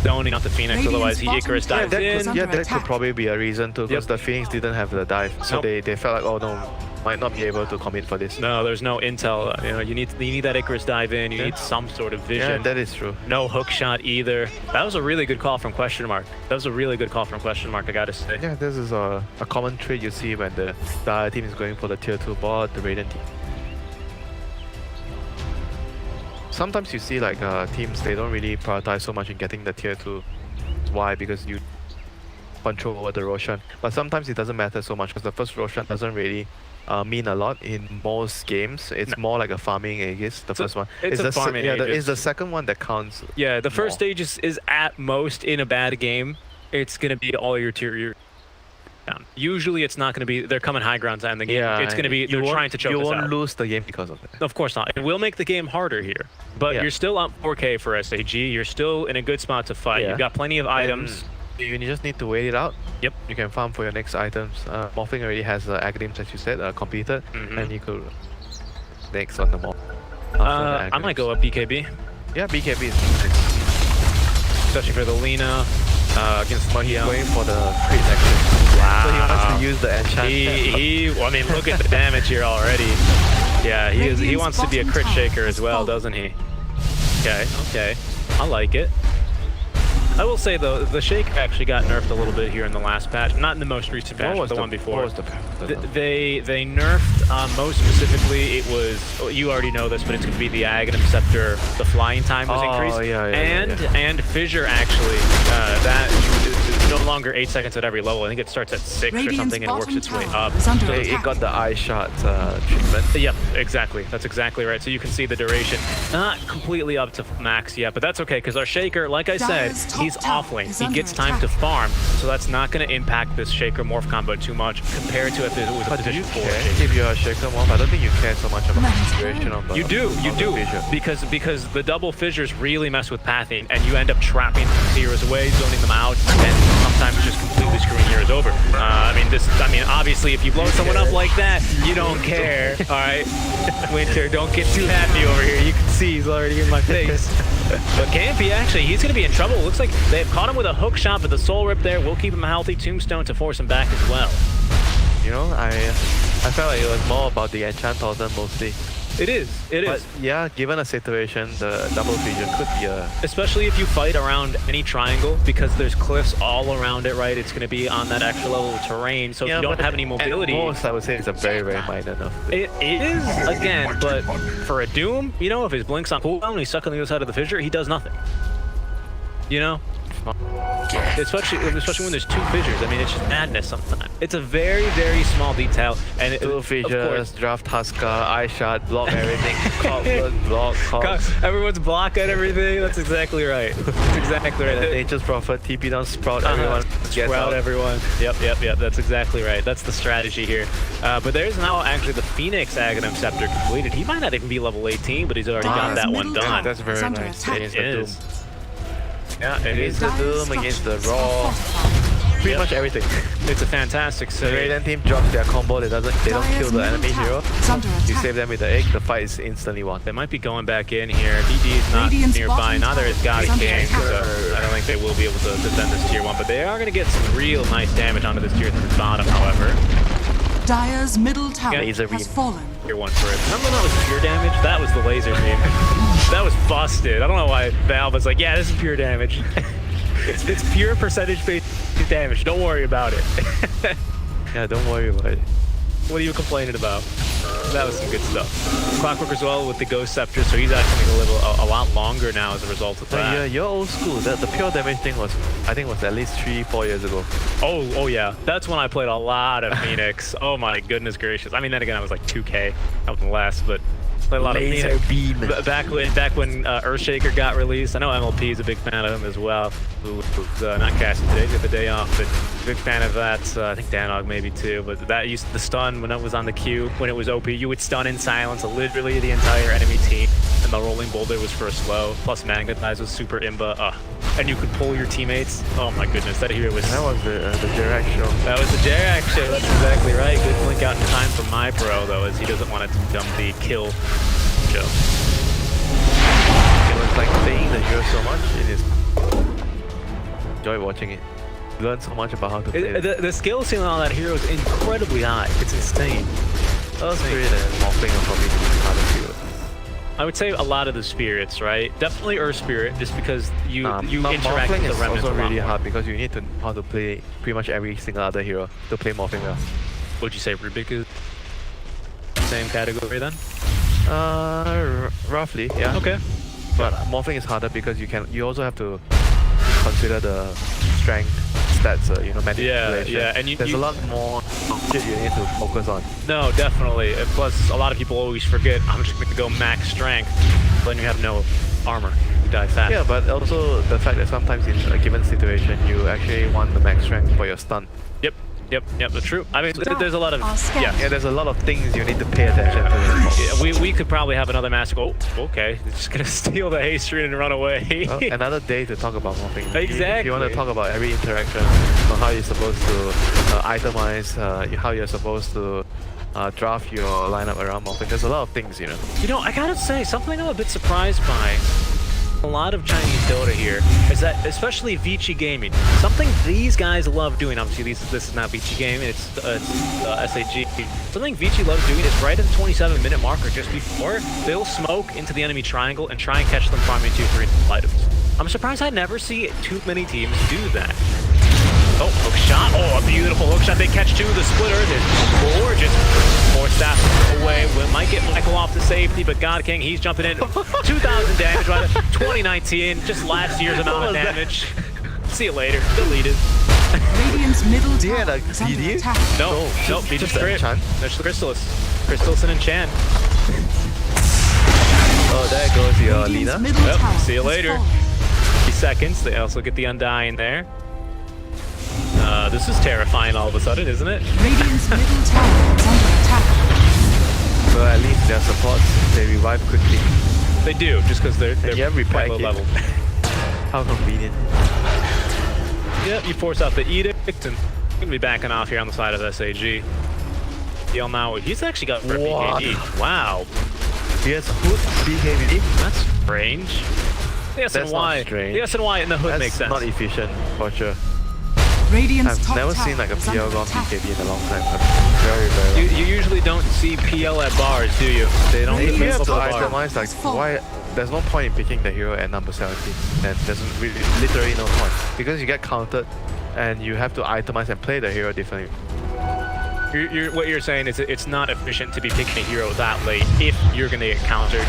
zoning out the Phoenix, Radiant's otherwise he bottom Icarus tower dives in. is under Yeah, that could attack. probably be a reason too, because the Phoenix didn't have the dive, so Nope. they felt like, oh no, might not be able to commit for this. No, there's no intel. You know, you need that Icarus dive in. You need some sort of vision. Yeah, that is true. No hook shot either. That was a really good call from Question Mark. That was a really good call from Question Mark, I gotta say. Yeah, this is a common trait you see when the other team is going for the tier 2 bot, the Radiant team. Sometimes you see like teams, they don't really prioritize so much in getting the tier 2. Why? Because you control over the Roshan. But sometimes it doesn't matter so much because the first Roshan doesn't really mean a lot in most games. It's more like a farming Aegis, the first one. it's a the farming yeah, Aegis. it's the second one that counts. Yeah, the first more. stage is at most in a bad game. It's gonna be all your tier down. Usually it's not gonna be, they're coming high grounds in the game. Yeah, It's gonna be, you they're won't- trying to choke You us won't out. lose the game because of that. Of course not. It will make the game harder here. But Yeah. you're still up 4K for SAG. You're still in a good spot to fight. Yeah. You've got plenty of items. You just need to wait it out. Yep. You can farm for your next items. Morphing already has academics, as you said, completed, Mhm. and you could next on the morph. I might go up BKB, Yeah, BKB is especially for the Lina against Mahia. going for the crit action. Wow. So he wants to use the enchant. Well, I mean, look at the damage here already. Yeah, he wants to be a crit shaker as well, doesn't he? Okay. I like it. I will say though, the Shake actually got nerfed a little bit here in the last patch. Not in the most recent patch, but the one before. What was the They nerfed, most specifically, it was, you already know this, but it's going to be the Aghanim Scepter, the flying time was increased. And Fissure actually, that is no longer 8 seconds at every level. I think it starts at 6 or Radiant's something and it works bottom its way tower up. is under So attack. It got the eye shot treatment. Yep, exactly. That's exactly right. So you can see the duration. Not completely up to max yet, but that's okay because our Shaker, like I said, Dire's top he's tower off lane. is He under gets time to attack. farm, so that's not going to impact this Shaker morph combo too much compared to if it was a But do you position 4 care Shaker. if you're a shaker morph? I don't think you care so much about the duration of the You do, of the fissure. because the double fissures really mess with pathing, and you end up trapping heroes away, zoning them out, and sometimes just completely screwing heroes over. I mean, obviously, if you blow someone up like that, you don't care. All right, Winter, don't get too happy over here. You can see he's already in my face. But Campy, actually, he's going to be in trouble. It looks like they've caught him with a hook shot, but the soul rip there will keep him healthy. Tombstone to force him back as well. You know, I felt like it was more about the enchant than mostly. It is. But yeah, given a situation, the double vision could be a... Especially if you fight around any triangle, because there's cliffs all around it, right? It's going to be on that extra level of terrain, so if you don't have any mobility... At most, I would say it's a very, very minor enough. It is, again, but for a Doom, you know, if his Blink's on cooldown and he's stuck on the other side of the fissure, he does nothing. You know? Especially when there's 2 fissures. I mean, it's just madness sometimes. It's a very, very small detail. And 2 fissures, draft Husker, eye shot, block everything, block, everyone's blocking everything. That's exactly right. That's exactly right. Nature's Prophet, TP down, sprout everyone, gets Sprout out. everyone. Yep. That's exactly right. That's the strategy here. But there's now actually the Phoenix Aghanim Scepter completed. He might not even be level 18, but he's already got that one middle done. tower That's very is under nice. attack. Against It the is. Doom. Yeah, it Against is. the Dire's Doom, against the structures Raw, are fortified. pretty much everything. It's a fantastic The save. Radiant team drops their combo, they don't kill Dire's the enemy middle hero. tower is under You attack. save them with the egg, the fight is instantly won. They might be going back in here. DD is not Radiant's nearby. bottom Neither is tower God is under King, attack. so I don't think they will be able to defend this tier 1. But they are going to get some real nice damage onto this tier 3 bottom, however. Dire's middle tower Laser has beam. fallen. Tier 1 for it. Remember when that was pure damage? That was the laser beam. That was busted. I don't know why Valve was like, yeah, this is pure damage. It's pure percentage-based damage. Don't worry about it. Yeah, don't worry about it. What are you complaining about? That was some good stuff. Clockwork as well with the Ghost Scepter, so he's actually a lot longer now as a result of that. Yeah, you're old school. The pure damage thing was, I think, was at least 3-4 years ago. Oh yeah. That's when I played a lot of Phoenix. Oh my goodness gracious. I mean, then again, I was like 2K, something less, but played a lot of Laser Phoenix. beam. Back when Earthshaker got released, I know MLP is a big fan of him as well. Who was not casting today, took the day off, but big fan of that. I think Danog maybe too, but that used the stun when it was on the queue. When it was OP, you would stun in silence literally the entire enemy team, and the rolling boulder was for a slow. Plus Magnetize was super imba, and you could pull your teammates. Oh my goodness, that hero was. That was the Jirac show. That was the Jirac show. That's exactly right. Good blink out in time from my pro though, as he doesn't want to dump the kill show. It was like playing the hero so much. It is. Enjoy watching it. Learn so much about how to play it. The skill ceiling on that hero is incredibly high. It's insane. Spirit and Morphling are probably the hardest hero. I would say a lot of the spirits, right? Definitely Earth Spirit, just because you interact Morphling with the is remnants also a lot really more. hard because you need to know how to play pretty much every single other hero to play Morphling well. Would you say Rubik is same category then? Roughly, yeah. Okay. But Morphling is harder because you also have to consider the strength stats, manipulation. Yeah, and there's a lot more shit you need to focus on. No, definitely. And plus, a lot of people always forget, I'm just going to go max strength, but then you have no armor. You die fast. Yeah, but also the fact that sometimes in a given situation, you actually want the max strength for your stun. Yep, that's true. I mean, there's a lot of... Yeah, there's a lot of things you need to pay attention to. Yeah, we could probably have another master. Oh, okay. They're just going to steal the haste screen and run away. Well, another day to talk about Morphing. Exactly. If you want to talk about every interaction, on how you're supposed to itemize, how you're supposed to draft your lineup around Morphing. There's a lot of things, You know, I gotta say, something I'm a bit surprised by a lot of Chinese Dota here is that, especially Vici Gaming, something these guys love doing, obviously this is not Vici Gaming, it's SAG. Something Vici loves doing is right at the 27-minute marker, just before, they'll smoke into the enemy triangle and try and catch them farming 2-3 items. I'm surprised I never see too many teams do that. Oh, hook shot. Oh, a beautiful hook shot. They catch two of the splitters. It's gorgeous. More staff away. We might get Michael off to safety, but God King, he's jumping in. 2,000 damage, right? 2019, just last year's amount of damage. See you later. Deleted. Radiant's middle Do you have tower a is under DD? attack. Nope, he just crit. Chan? There's Crystallis and Chan. Oh, there goes your Radiant's Lina. middle Yep, tower see you has later. fallen. 50 seconds. They also get the Undying there. This is terrifying all of a sudden, isn't it? Radiant's middle tower is under attack. Well, at least their supports, they revive quickly. They do, just because they're you have quite repair low kit. level. How convenient. Yep, you force out the edict, and gonna be backing off here on the side of SAG. Yell now, he's actually got for What? BKB. Wow, Yes, hood BKB. that's strange. The S and That's Y, not strange. the S and Y in the hood That's makes sense. not efficient, for sure. Radiant's I've top never tower seen like a is PL under gone attack. BKB in a long time. Very, very long. You usually don't see PL at bars, do you? They don't If you defend have to the bar. itemize, like, It's full. why? There's no point in picking the hero at number 17. Then there's really, literally no point. Because you get countered and you have to itemize and play the hero differently. What you're saying is it's not efficient to be picking a hero that late if you're going to get countered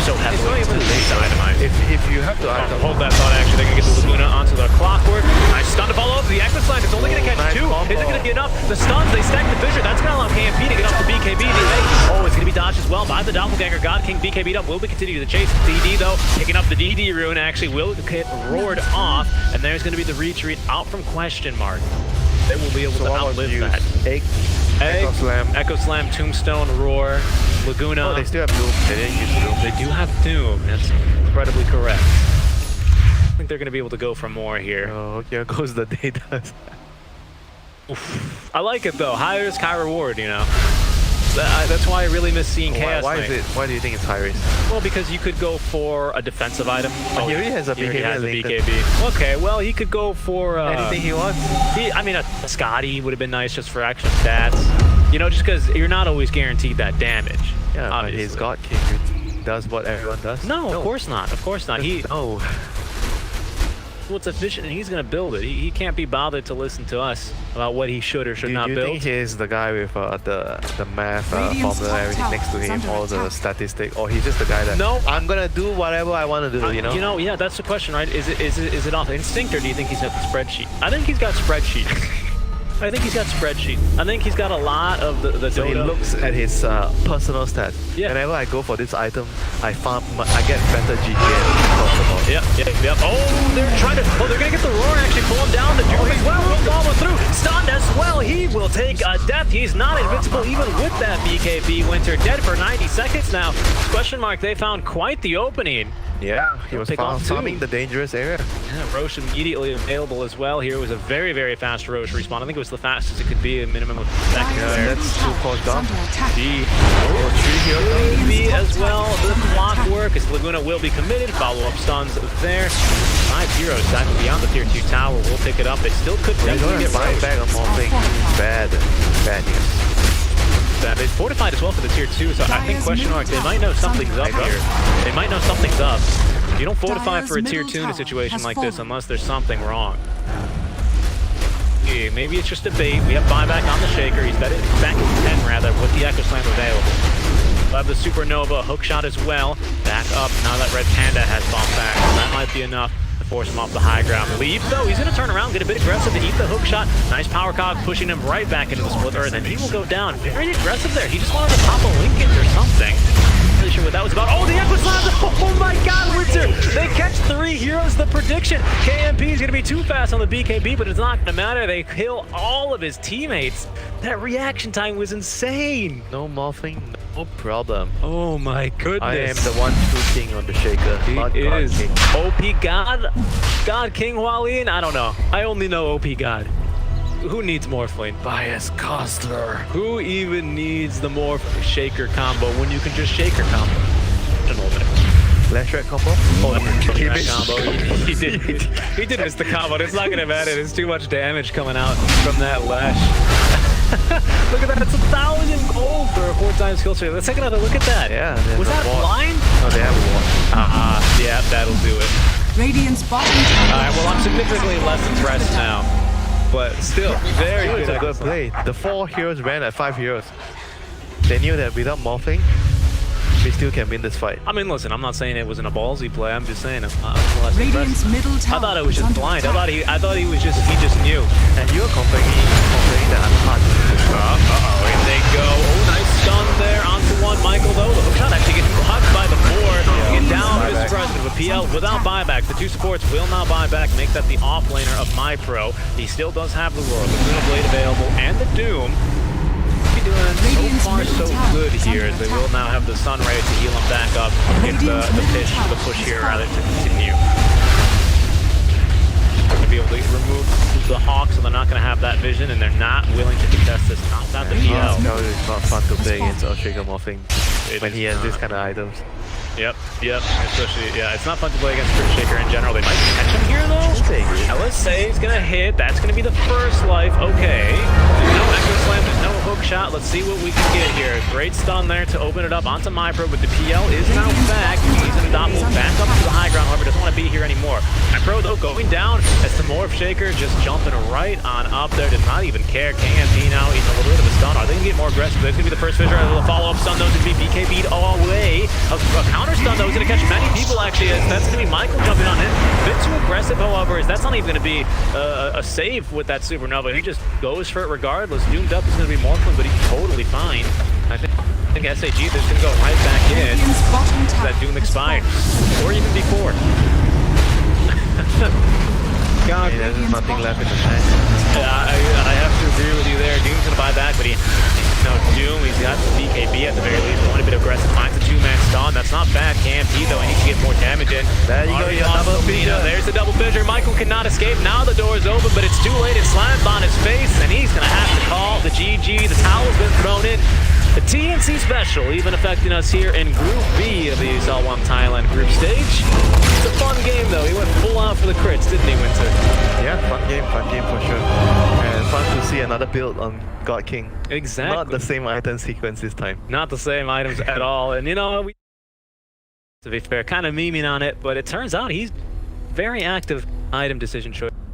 so heavily. It's not even late to itemize. If you have to itemize. Hold that thought, actually. They're going to get the Laguna onto the Clockwork. Nice stun to follow up. The Echo Slam is only going to catch nice two. combo. Is it going to be enough? The stuns, they stack the Fissure. That's going to allow KMP to get off the BKB. Oh, it's going to be dodged as well by the Doppelganger. God King BKB'd up. Will be continue the chase. DD, though, picking up the DD rune. Actually, will get roared off. And there's going to be the retreat out from question mark. They will be able to outlive that. Egg, Echo Slam. Echo Slam, Tombstone, Roar, Laguna. Oh, they still have Doom. They didn't use Doom. They do have Doom. That's incredibly correct. I think they're going to be able to go for more here. Oh, here goes the data. Oof. I like it though. High risk, high reward. That's why I really miss seeing Chaos Why Knight. is it? Why do you think it's high risk? Well, because you could go for a defensive item. He already has a He already BKB has a linked. BKB. Okay, well he could go for Anything he wants. I mean, a Scotty would have been nice just for extra stats. Just because you're not always guaranteed that damage. Yeah, but obviously. his God King does what everyone does. No, of course not. Of course not. No. what's efficient, and he's going to build it. He can't be bothered to listen to us about what he should or should not You build. think he's the guy with the math Radiant's formula, top everything tower next to is him, under all the attack. statistic, or he's just the guy that No. I'm gonna do whatever I want to do, you know? Yeah, that's the question, right? Is it off instinct, or do you think he's got the spreadsheet? I think he's got spreadsheet. I think he's got spreadsheet. I think he's got a lot of the So he dota. looks at his personal stats. Yeah. Whenever I go for this item, I get better GPM. Yep. Oh, they're gonna get the roar and actually pull him down. The Doom as well will follow through. Stunned as well. He will take a death. He's not invincible even with that BKB Winter. Dead for 90 seconds now. Question mark, they found quite the opening. Yeah, he was Pick off two. farming the dangerous area. Yeah, Roche immediately available as well. Here was a very, very fast Roche respawn. I think it was the fastest it could be, a minimum of seconds Dire's there. middle that's tower too close is down. under attack. B as well. The block work as Laguna will be committed. Follow-up stuns there. 5-0 side beyond the tier 2 tower. We'll pick it up. They still could They're definitely gonna get buy Roche. back on more things. Bad news. It's fortified as well for the tier 2, so I think question mark, they might know something's up here. They might know something's up. You don't fortify for a tier 2 in a situation like this unless there's something wrong. Yeah, maybe it's just a bait. We have buyback on the Shaker. He's back in 10 rather with the Echo Slam available. We'll have the Supernova hook shot as well. Back up now that Red Panda has bumped back. So that might be enough to force him off the high ground. Leave though, he's gonna turn around, get a bit aggressive and eat the hook shot. Nice power cog pushing him right back into the split earth, and he will go down. Very aggressive there. He just wanted to pop a Lincoln or something. Really sure what that was about. Oh, the Echo Slam! Oh my god, Winter! They catch 3 heroes. The prediction. KMP is gonna be too fast on the BKB, but it's not gonna matter. They kill all of his teammates. That reaction time was insane. No morphing, no problem. Oh my goodness. I am the one shooting on the Shaker. not He God is King. OP God? God King Hualien? I don't know. I only know OP God. Who needs Morphling? Bias Costler. Who even needs the Morph Shaker combo when you can just Shaker combo? I don't know that. Flash red combo? Oh, he missed. combo. He did miss the combo. It's not gonna matter. There's too much damage coming out from that lash. Look at that. It's 1,000 gold for a 4-time skill tree. Let's take another look at that. Yeah, there's Was a that ward. blind? Oh, they have a ward. Yeah, that'll do it. Radiant's bottom All tower. right, well, I'm significantly less impressed now. But still, very It was good. a good play. The 4 heroes ran at 5 heroes. They knew that without morphing, we still can win this fight. I mean, listen, I'm not saying it wasn't a ballsy play. I'm just saying I'm less Radiant's impressed. middle tower. I thought it was is just under blind. attack. I thought he just knew. And you're complaining that I'm hard. Uh-oh, in they go. Oh, nice stun there onto one. Michael, though, the hook shot actually gets blocked by the 4. Get down to his president with PL without buyback. The 2 supports will not buy back. Make that the off laner of my pro. He still does have the Roar, the Luna Blade available, and the Doom. Doing Radiant's so far middle so tower good is here, under as they attack. will now have the Sun Ray to heal him back up, get the push here rather to continue. They're going to be able to remove the Hawk, so they're not going to have that vision, and they're not willing to contest this. Not that the PL. No, it's not fun to play against Shaker morphing It when is he has this not. kind of items. Yep. Especially, yeah, it's not fun to play against Fruit Shaker in general. They might catch him here, though. LSA is going to hit. That's going to be the first life. Okay. There's no Echo Slam. There's no hook shot. Let's see what we can get here. Great stun there to open it up onto MyPro, but the PL is now back. He's in Doppel back up to the high ground. However, doesn't want to be here anymore. MyPro, though, going down as the Morph Shaker just jumping right on up there. Does not even care. KMP now eating a little bit of a stun. Are they going to get more aggressive? There's going to be the first fissure. The follow-up stun, though, is going to be BKB'd all the way. A counter stun, though, is going to catch many people, actually. That's going to be Michael jumping on him. A bit too aggressive, however, as that's not even going to be a save with that Supernova. He just goes for it regardless. Doomed up is going to be Morphling, but he's totally fine. I think SAG is going to go right back in. Radiant's bottom tower That Doom has expired. fallen. Or even before. God, Hey, there's nothing left in the tank. I have to agree with you there. Doom's gonna buy back, but Doom, he's got the BKB at the very least. One a bit aggressive, finds the 2-man stun. That's not bad. KMP though, he needs to get more damage in. There you go, Already your lost double Lomino. fissure. There's the double fissure. Michael cannot escape. Now the door is open, but it's too late. It slams on his face, and he's gonna have to call the GG. The towel's been thrown in. The TNC special, even affecting us here in Group B of the ESL 1 Thailand group stage. It's a fun game though. He went full out for the crits, didn't he, Winter? Yeah, fun game for sure. And fun to see another build on God King. Exactly. Not the same item sequence this time. Not the same items at all. And to be fair, kind of memeing on it, but it turns out he's very active item decision choice.